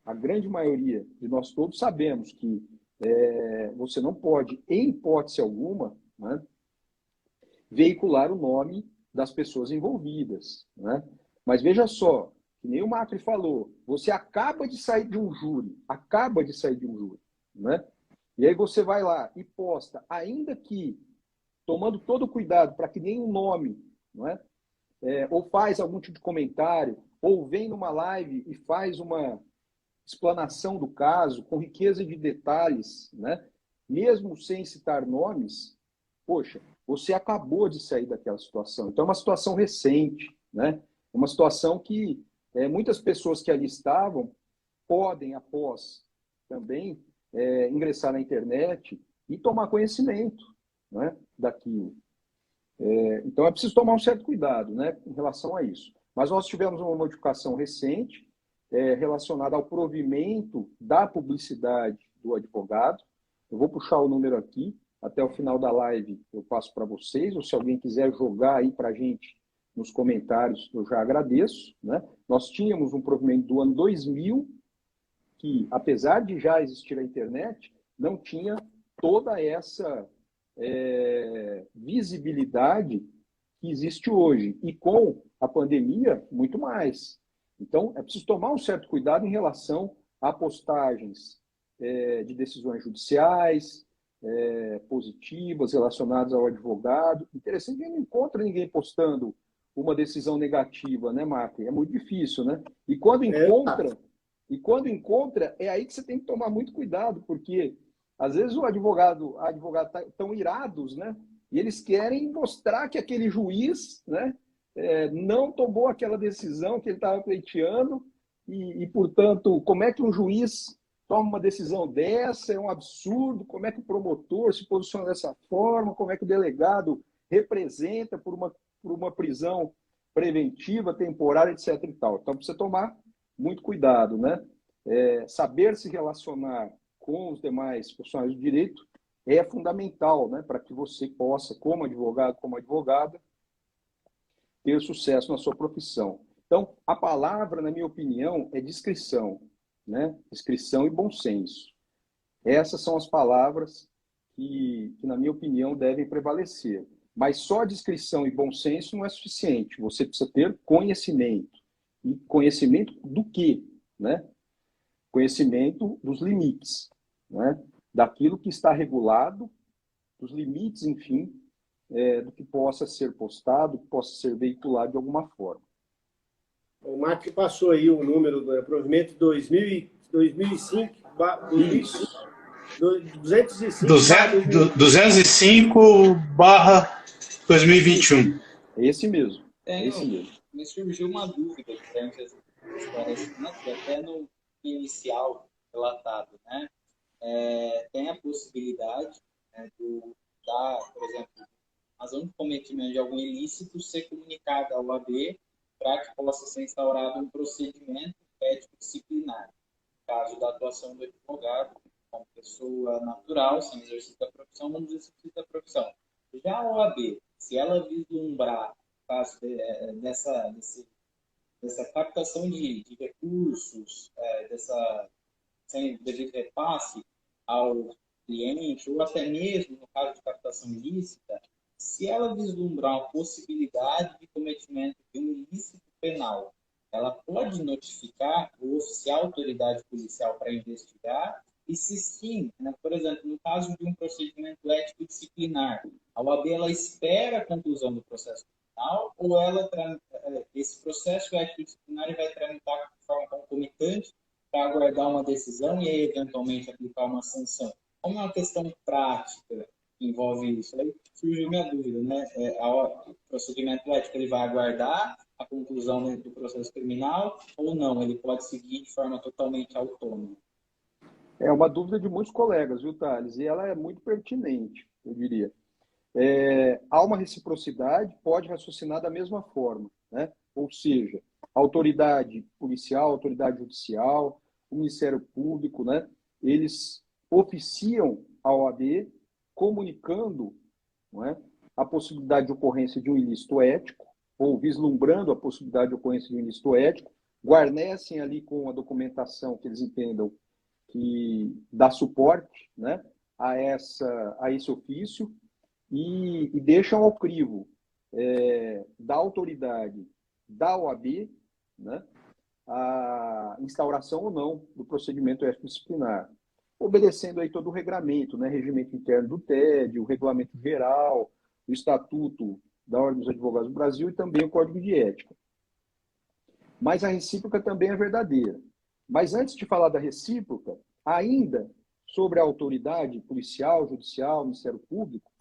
[SPEAKER 2] a grande maioria de nós todos sabemos que você não pode, em hipótese alguma, né, veicular o nome das pessoas envolvidas, né? Mas veja só, que nem o Macri falou, você acaba de sair de um júri, né? E aí você vai lá e posta, ainda que tomando todo o cuidado para que nenhum nome, não é? Ou faz algum tipo de comentário, ou vem numa live e faz uma explanação do caso, com riqueza de detalhes, né? Mesmo sem citar nomes, poxa, você acabou de sair daquela situação. Então, é uma situação recente, né? Uma situação que muitas pessoas que ali estavam podem, após também, ingressar na internet e tomar conhecimento, né, daquilo. Então, é preciso tomar um certo cuidado, né, em relação a isso. Mas nós tivemos uma modificação recente relacionada ao provimento da publicidade do advogado. Eu vou puxar o número aqui, até o final da live eu passo para vocês, ou se alguém quiser jogar aí para a gente nos comentários, eu já agradeço, né? Nós tínhamos um provimento do ano 2000, que, apesar de já existir a internet, não tinha toda essa visibilidade que existe hoje. E com a pandemia, muito mais. Então, é preciso tomar um certo cuidado em relação a postagens de decisões judiciais, positivas, relacionadas ao advogado. Interessante que não encontra ninguém postando uma decisão negativa, né, Marco? É muito difícil, né? E quando encontra, é aí que você tem que tomar muito cuidado, porque às vezes a advogado estão irados, né? E eles querem mostrar que aquele juiz, né, não tomou aquela decisão que ele estava pleiteando e, portanto, como é que um juiz toma uma decisão dessa? É um absurdo. Como é que o promotor se posiciona dessa forma? Como é que o delegado representa por uma prisão preventiva, temporária, etc. e tal. Então, precisa tomar muito cuidado, né? Saber se relacionar com os demais profissionais do direito é fundamental, né, para que você possa, como advogado, como advogada, ter sucesso na sua profissão. Então, a palavra, na minha opinião, é discrição, né? Discrição e bom senso. Essas são as palavras que, na minha opinião, devem prevalecer. Mas só discrição e bom senso não é suficiente. Você precisa ter conhecimento. E conhecimento do quê? Né? Conhecimento dos limites, né? Daquilo que está regulado, dos limites, enfim, do que possa ser postado, que possa ser veiculado de alguma forma.
[SPEAKER 1] O Marco passou aí o número do provimento 2005,
[SPEAKER 3] 205/2021.
[SPEAKER 2] Esse mesmo.
[SPEAKER 4] Me surgiu uma dúvida durante esse esclarecimento, até no inicial relatado, né? Tem a possibilidade, né, por exemplo, razão de cometimento de algum ilícito ser comunicada ao OAB para que possa ser instaurado um procedimento ético disciplinar, no caso da atuação do advogado como pessoa natural, sem exercício da profissão, no exercício da profissão. Já a OAB, se ela vislumbrar, caso dessa captação de recursos, sem devido repasse ao cliente, ou até mesmo no caso de captação ilícita, se ela vislumbrar uma possibilidade de cometimento de um ilícito penal, ela pode notificar o oficial autoridade policial para investigar, e se sim, né, por exemplo, no caso de um procedimento ético disciplinar, a OAB ela espera a conclusão do processo penal, ou esse processo ético disciplinar vai tramitar de forma concomitante para aguardar uma decisão e aí, eventualmente, aplicar uma sanção. Como é uma questão prática que envolve isso, aí surgiu minha dúvida, né? O procedimento ético ele vai aguardar a conclusão do processo criminal ou não? Ele pode seguir de forma totalmente autônoma?
[SPEAKER 2] É uma dúvida de muitos colegas, viu, Thales? E ela é muito pertinente, eu diria. há uma reciprocidade, pode raciocinar da mesma forma, né? Ou seja, a autoridade policial, a autoridade judicial, o Ministério Público, né? Eles oficiam a OAB comunicando, não é, a possibilidade de ocorrência de um ilícito ético, ou vislumbrando a possibilidade de ocorrência de um ilícito ético, guarnecem ali com a documentação que eles entendam que dá suporte, né, a esse ofício, e deixam ao crivo da autoridade da OAB, né, a instauração ou não do procedimento ético-disciplinar, obedecendo aí todo o regramento, né, regimento interno do TED, o regulamento geral, o Estatuto da Ordem dos Advogados do Brasil e também o Código de Ética. Mas a recíproca também é verdadeira. Mas antes de falar da recíproca, ainda sobre a autoridade policial, judicial, Ministério Público,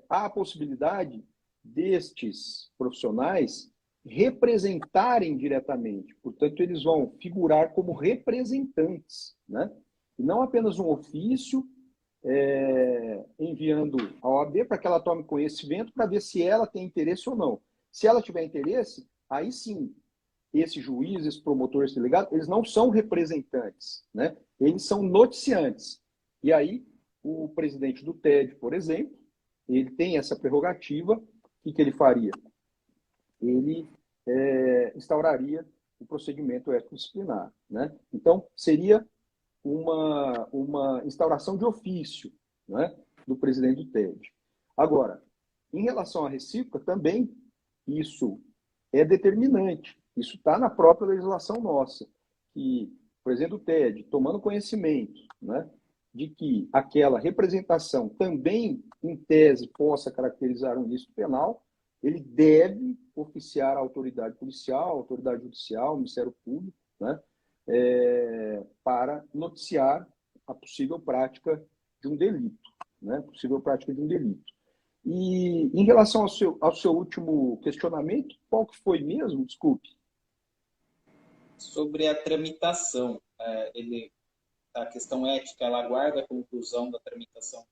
[SPEAKER 2] há a possibilidade destes profissionais representarem diretamente. Portanto, eles vão figurar como representantes, né? E não apenas um ofício enviando à OAB para que ela tome conhecimento para ver se ela tem interesse ou não. Se ela tiver interesse, aí sim, esse juiz, esse promotor, esse delegado, eles não são representantes, né? Eles são noticiantes. E aí, o presidente do TED, por exemplo, ele tem essa prerrogativa. O que ele faria? Ele instauraria o procedimento ético-disciplinar, né? Então, seria uma instauração de ofício, né, do presidente do TED. Agora, em relação à recíproca, também isso é determinante. Isso está na própria legislação nossa, que o presidente do TED, tomando conhecimento, né, de que aquela representação também, em tese, possa caracterizar um ilícito penal, ele deve oficiar a autoridade policial, a autoridade judicial, o Ministério Público, né, para noticiar a possível prática de um delito, né, possível prática de um delito. E em relação ao seu último questionamento, qual que foi mesmo? Desculpe.
[SPEAKER 4] Sobre a tramitação, a questão ética, ela aguarda a conclusão da tramitação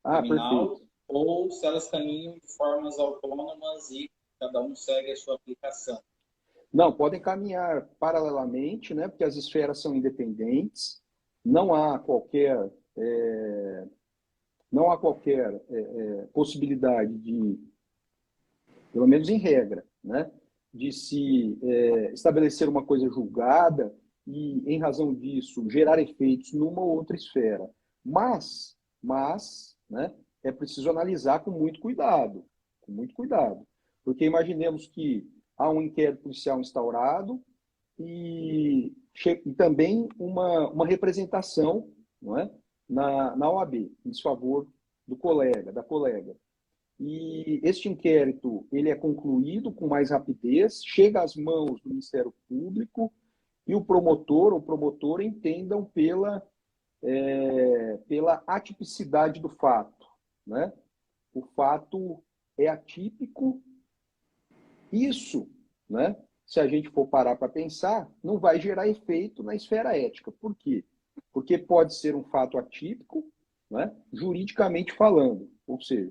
[SPEAKER 4] criminal,
[SPEAKER 2] Perfeito.
[SPEAKER 4] ou se elas caminham de formas autônomas e cada um segue a sua aplicação?
[SPEAKER 2] Não, podem caminhar paralelamente, né, porque as esferas são independentes, não há qualquer possibilidade de, pelo menos em regra, né, de se estabelecer uma coisa julgada e, em razão disso, gerar efeitos numa ou outra esfera. Mas, né, é preciso analisar com muito cuidado, porque imaginemos que há um inquérito policial instaurado e também uma representação, não é, na OAB, em desfavor da colega. E este inquérito ele é concluído com mais rapidez, chega às mãos do Ministério Público e o promotor ou promotora entendam pela atipicidade do fato, né? O fato é atípico. Isso, né, se a gente for parar para pensar, não vai gerar efeito na esfera ética. Por quê? Porque pode ser um fato atípico, né, juridicamente falando, ou seja,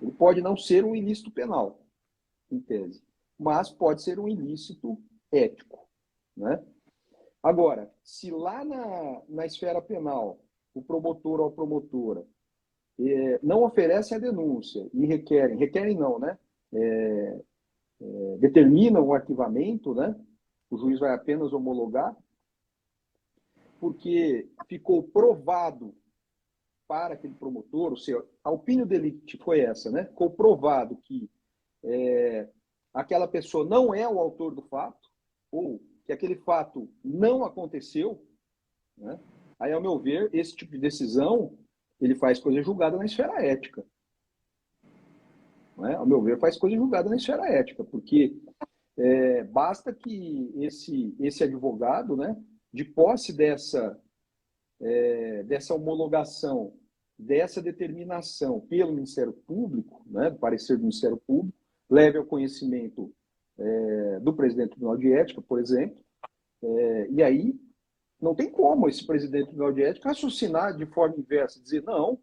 [SPEAKER 2] ele pode não ser um ilícito penal, em tese, mas pode ser um ilícito ético, né? Agora, se lá na esfera penal o promotor ou a promotora não oferecem a denúncia e requerem não, né? Determinam o arquivamento, né? O juiz vai apenas homologar, porque ficou provado para aquele promotor, ou seja, a opinião delicti foi essa, né? Ficou provado que aquela pessoa não é o autor do fato, ou que aquele fato não aconteceu, né? Aí, ao meu ver, esse tipo de decisão, ele faz coisa julgada na esfera ética. Não é? Ao meu ver, faz coisa julgada na esfera ética, porque basta que esse advogado, né, de posse dessa homologação, dessa determinação pelo Ministério Público, né, do parecer do Ministério Público, leve ao conhecimento do presidente do Tribunal de Ética, por exemplo, e aí não tem como esse presidente do Tribunal de Ética raciocinar de forma inversa, dizer não,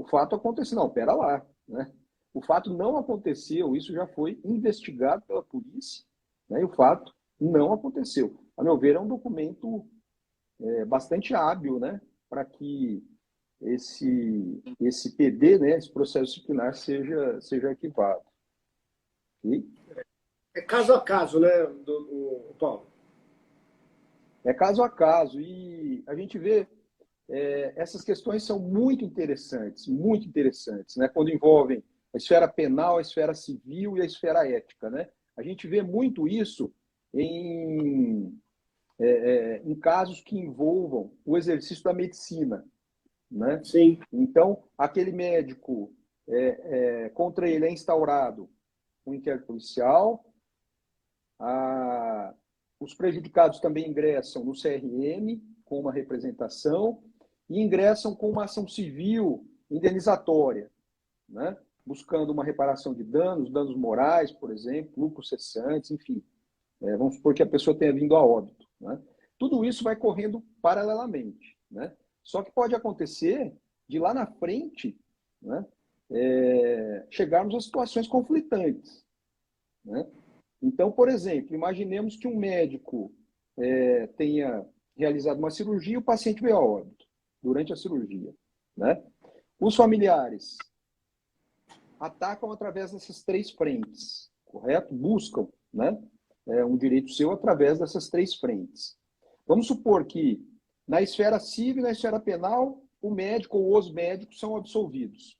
[SPEAKER 2] O fato aconteceu. Não, pera lá, né? O fato não aconteceu, isso já foi investigado pela polícia, né? E o fato não aconteceu. A meu ver, é um documento bastante hábil, né? Para que esse PD, né? Esse processo disciplinar seja arquivado. Okay?
[SPEAKER 1] É caso a caso, né, Paulo?
[SPEAKER 2] É caso a caso. E a gente vê essas questões são muito interessantes, né? Quando envolvem a esfera penal, a esfera civil e a esfera ética, né? A gente vê muito isso em casos que envolvam o exercício da medicina, né?
[SPEAKER 1] Sim.
[SPEAKER 2] Então, aquele médico, contra ele é instaurado um inquérito policial, os prejudicados também ingressam no CRM com uma representação e ingressam com uma ação civil indenizatória, né? Buscando uma reparação de danos morais, por exemplo, lucros cessantes, enfim. Vamos supor que a pessoa tenha vindo a óbito, né? Tudo isso vai correndo paralelamente, né? Só que pode acontecer de lá na frente, né, chegarmos a situações conflitantes, né? Então, por exemplo, imaginemos que um médico tenha realizado uma cirurgia e o paciente veio a óbito durante a cirurgia, né? Os familiares atacam através dessas 3 frentes, correto? Buscam, né, um direito seu através dessas 3 frentes. Vamos supor que na esfera civil e na esfera penal, o médico ou os médicos são absolvidos,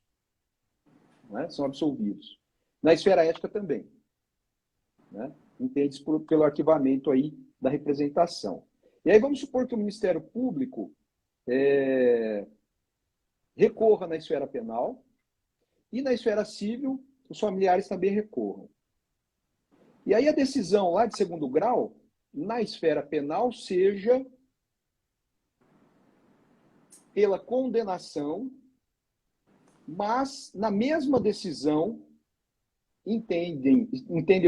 [SPEAKER 2] né? São absolvidos. Na esfera ética também, né? Entende-se pelo arquivamento aí da representação. E aí vamos supor que o Ministério Público recorra na esfera penal e na esfera civil os familiares também recorram. E aí a decisão lá de 2º grau, na esfera penal, seja pela condenação, mas na mesma decisão entendem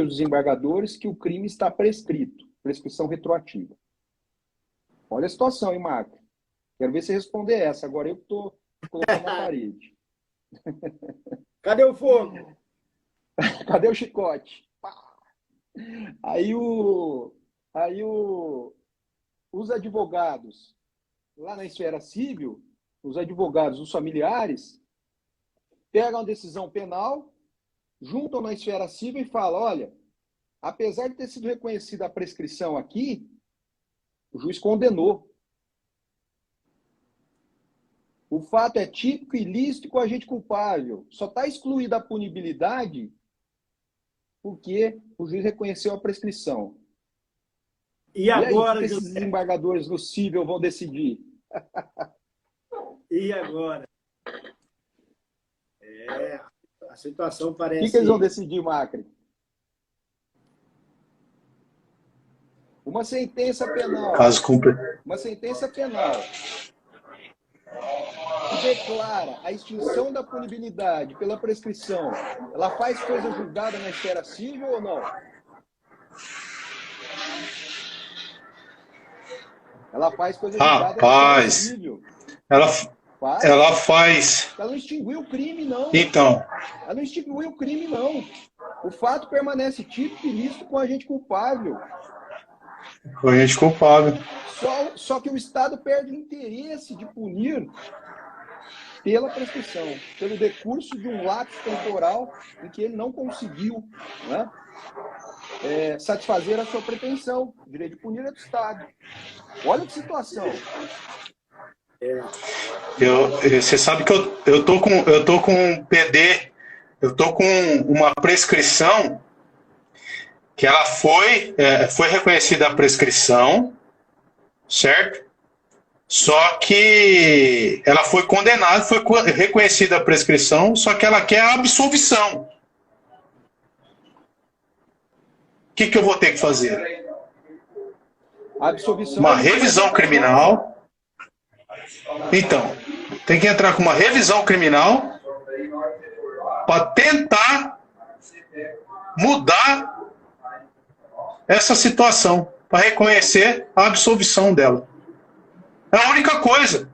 [SPEAKER 2] os desembargadores que o crime está prescrito, prescrição retroativa. Olha a situação, hein, Marco? Quero ver você responder essa. Agora eu estou colocando na parede.
[SPEAKER 1] Cadê o fogo?
[SPEAKER 2] Cadê o chicote? Aí os advogados, lá na esfera civil, os advogados, os familiares, pegam a decisão penal, juntam na esfera civil e falam, olha, apesar de ter sido reconhecida a prescrição aqui, o juiz condenou. O fato é típico, ilícito e com agente culpável. Só está excluída a punibilidade porque o juiz reconheceu a prescrição.
[SPEAKER 1] E agora,
[SPEAKER 2] aí, o que esses desembargadores no cível vão decidir?
[SPEAKER 1] E agora? A situação parece...
[SPEAKER 2] O que eles vão decidir, Macri? Uma sentença penal.
[SPEAKER 3] Caso cumpre.
[SPEAKER 2] Uma sentença penal que declara a extinção da punibilidade pela prescrição, ela faz coisa julgada na esfera civil ou não? Ela faz coisa julgada na esfera civil.
[SPEAKER 3] Ela faz.
[SPEAKER 2] Ela não extinguiu o crime, não.
[SPEAKER 3] Então.
[SPEAKER 2] Ela não extinguiu o crime, não. O fato permanece típico e ilícito com agente culpável.
[SPEAKER 3] Com agente culpável.
[SPEAKER 2] Só que o Estado perde o interesse de punir pela prescrição, pelo decurso de um lapso temporal em que ele não conseguiu, né, satisfazer a sua pretensão. O direito de punir é do Estado. Olha que situação.
[SPEAKER 3] Você sabe que eu tô com um PD, eu tô com uma prescrição que ela foi reconhecida a prescrição, certo? Só que ela foi condenada, foi reconhecida a prescrição, só que ela quer a absolvição. O que eu vou ter que fazer?
[SPEAKER 2] A absolvição
[SPEAKER 3] uma revisão criminal. Então, tem que entrar com uma revisão criminal para tentar mudar essa situação, para reconhecer a absolvição dela. É a única coisa.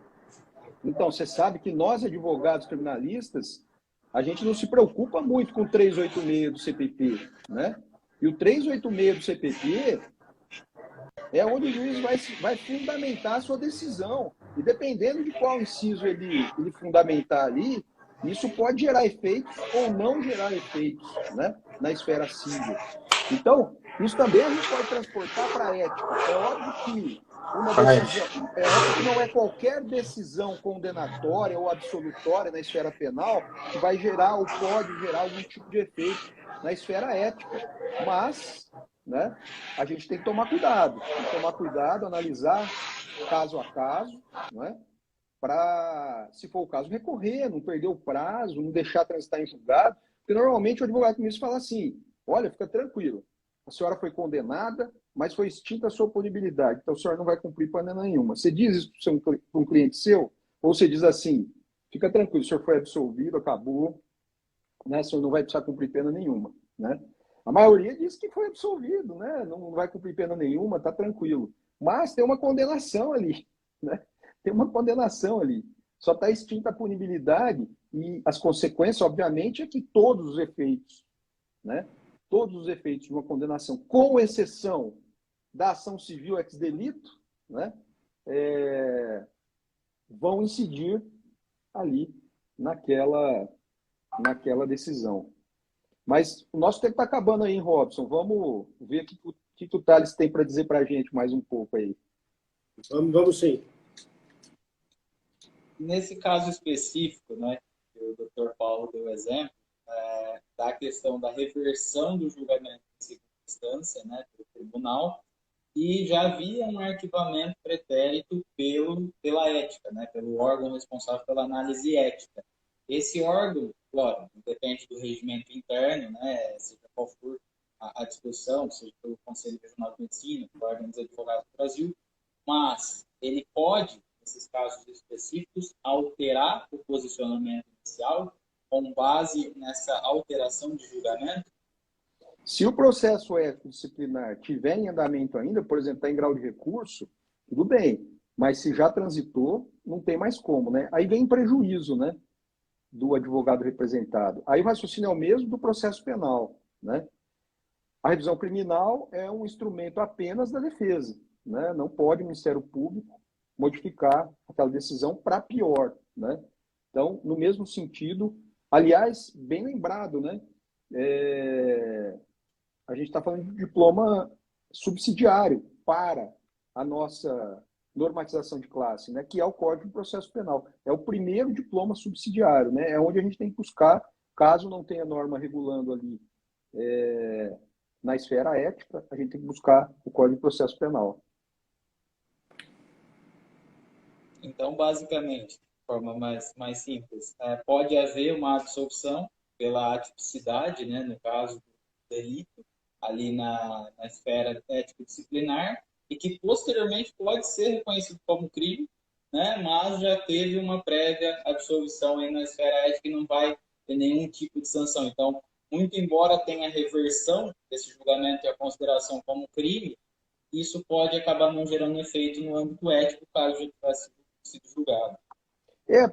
[SPEAKER 2] Então, você sabe que nós, advogados criminalistas, a gente não se preocupa muito com o 386 do CPP, né? E o 386 do CPP é onde o juiz vai fundamentar a sua decisão. E dependendo de qual inciso ele fundamentar ali, isso pode gerar efeitos ou não gerar efeitos, né, na esfera civil. Então, isso também a gente pode transportar para a ética. É óbvio que não é qualquer decisão condenatória ou absolutória na esfera penal que vai gerar ou pode gerar algum tipo de efeito na esfera ética. Mas, né, a gente tem que tomar cuidado. Analisar caso a caso, né, para, se for o caso, recorrer, não perder o prazo, não deixar transitar em julgado. Porque normalmente o advogado criminalista fala assim: olha, fica tranquilo, a senhora foi condenada, mas foi extinta a sua punibilidade, então a senhora não vai cumprir pena nenhuma. Você diz isso para um cliente seu? Ou você diz assim: fica tranquilo, o senhor foi absolvido, acabou, né? O senhor não vai precisar cumprir pena nenhuma, né? A maioria diz que foi absolvido, né? Não vai cumprir pena nenhuma, está tranquilo. Mas tem uma condenação ali, né? Tem uma condenação ali. Só está extinta a punibilidade e as consequências, obviamente, é que todos os efeitos, né? Todos os efeitos de uma condenação, com exceção da ação civil ex delito, né? Vão incidir ali naquela decisão. Mas o nosso tempo está acabando aí, hein, Robson? Vamos ver o que o Thales tem para dizer para a gente mais um pouco aí.
[SPEAKER 1] Vamos sim.
[SPEAKER 4] Nesse caso específico, né, que o Dr. Paulo deu exemplo, da questão da reversão do julgamento em segunda instância, né, pelo tribunal, e já havia um arquivamento pretérito pela ética, né, pelo órgão responsável pela análise ética. Esse órgão, claro, depende do regimento interno, né, seja qual for a discussão, seja pelo Conselho Regional de Medicina, pelo órgão dos advogados do Brasil, mas ele pode, nesses casos específicos, alterar o posicionamento inicial com base nessa alteração de julgamento?
[SPEAKER 2] Se o processo ético disciplinar tiver em andamento ainda, por exemplo, está em grau de recurso, tudo bem. Mas se já transitou, não tem mais como, né? Aí vem prejuízo, né, do advogado representado. Aí o raciocínio é o mesmo do processo penal, né? A revisão criminal é um instrumento apenas da defesa, né? Não pode o Ministério Público modificar aquela decisão para pior, né? Então, no mesmo sentido, aliás, bem lembrado, né? A gente está falando de diploma subsidiário para a nossa normatização de classe, né? Que é o Código de Processo Penal. É o primeiro diploma subsidiário, né? É onde a gente tem que buscar, caso não tenha norma regulando ali na esfera ética, a gente tem que buscar o Código de Processo Penal.
[SPEAKER 4] Então, basicamente, de forma mais simples, pode haver uma absolução pela atipicidade, né, no caso do delito, ali na esfera ético-disciplinar, e que posteriormente pode ser reconhecido como crime, né, mas já teve uma prévia absolvição aí na esfera ética e não vai ter nenhum tipo de sanção. Então, muito embora tenha reversão desse julgamento e a consideração como crime, isso pode acabar não gerando efeito no âmbito ético, caso já tivesse sido julgado.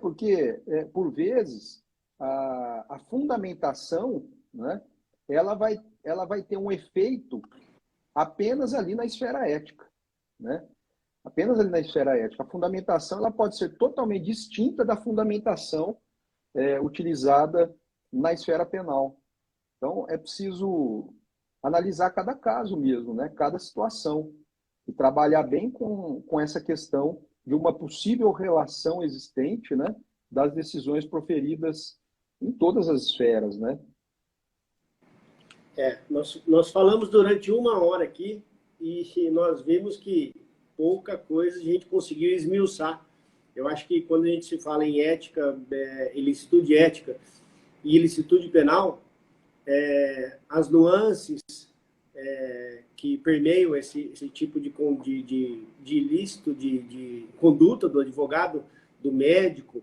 [SPEAKER 2] Porque, por vezes, a fundamentação, né, ela vai ter um efeito apenas ali na esfera ética, né? Apenas ali na esfera ética. A fundamentação ela pode ser totalmente distinta da fundamentação utilizada na esfera penal. Então, é preciso analisar cada caso mesmo, né? Cada situação, e trabalhar bem com essa questão de uma possível relação existente, né, das decisões proferidas em todas as esferas, né?
[SPEAKER 1] Nós falamos durante 1 hora aqui e nós vimos que pouca coisa a gente conseguiu esmiuçar. Eu acho que quando a gente se fala em ética, ilicitude ética e ilicitude penal, as nuances que permeiam esse tipo de ilícito, de conduta do advogado, do médico,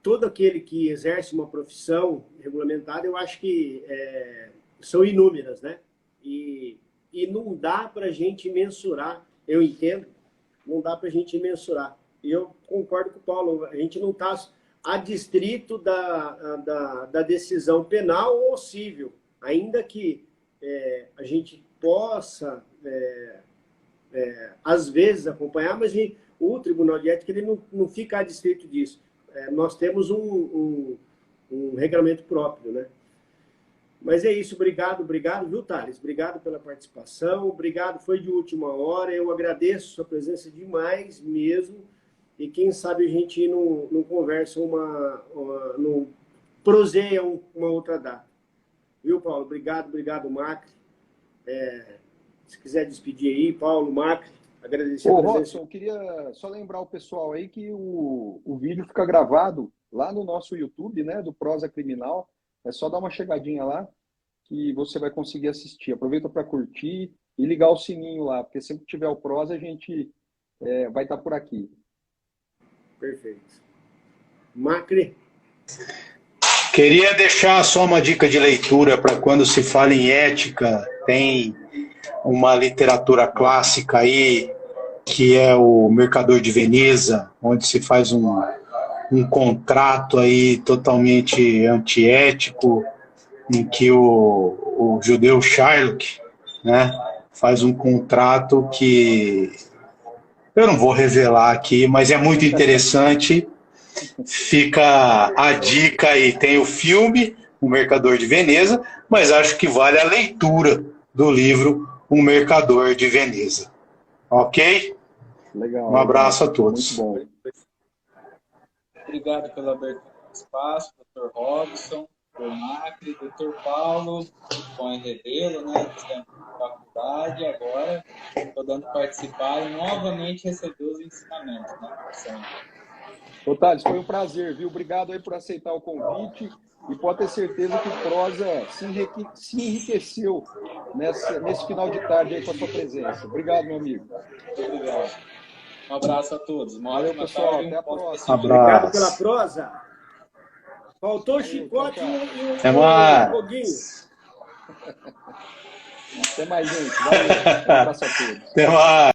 [SPEAKER 1] todo aquele que exerce uma profissão regulamentada, eu acho que são inúmeras, né? E não dá para a gente mensurar, eu entendo, não dá para a gente mensurar. E eu concordo com o Paulo, a gente não está adstrito da decisão penal ou civil, ainda que a gente possa, às vezes, acompanhar, mas o Tribunal de Ética ele não fica adstrito disso. Nós temos um regulamento próprio, né? Mas é isso, obrigado, viu, Thales? Obrigado pela participação, obrigado, foi de última hora, eu agradeço a sua presença demais mesmo, e quem sabe a gente não conversa não proseia uma outra data. Viu, Paulo? Obrigado, Macri. Se quiser despedir aí, Paulo, Macri, agradecer a presença.
[SPEAKER 2] Robson, eu queria só lembrar o pessoal aí que o vídeo fica gravado lá no nosso YouTube, né, do Prosa Criminal. É só dar uma chegadinha lá que você vai conseguir assistir. Aproveita para curtir e ligar o sininho lá, porque sempre que tiver o Prosa, a gente vai estar por aqui.
[SPEAKER 1] Perfeito. Macri?
[SPEAKER 3] Queria deixar só uma dica de leitura para quando se fala em ética. Tem uma literatura clássica aí, que é o Mercador de Veneza, onde se faz um contrato aí totalmente antiético, em que o judeu Shylock, né, faz um contrato que eu não vou revelar aqui, mas é muito interessante. Fica a dica aí. Tem o filme, O Mercador de Veneza, mas acho que vale a leitura do livro O Mercador de Veneza. Ok?
[SPEAKER 2] Legal.
[SPEAKER 3] Um abraço a todos.
[SPEAKER 2] Muito bom.
[SPEAKER 4] Obrigado pela abertura do espaço, Dr. Robson, Dr. Macri, Dr. Paulo, com Rebelo, né, estudante de faculdade, agora podendo participar e novamente receber os ensinamentos, né?
[SPEAKER 2] Ô, Thales, foi um prazer, viu? Obrigado aí por aceitar o convite e pode ter certeza que o Prosa se enriqueceu nesse final de tarde aí com a sua presença. Obrigado, meu amigo.
[SPEAKER 4] Obrigado. Um abraço a todos.
[SPEAKER 2] Valeu, pessoal. Até a próxima.
[SPEAKER 1] Obrigado pela prosa. Faltou o chicote e o foguinho.
[SPEAKER 2] Até mais, gente. Valeu. Um abraço a todos.
[SPEAKER 3] Até mais.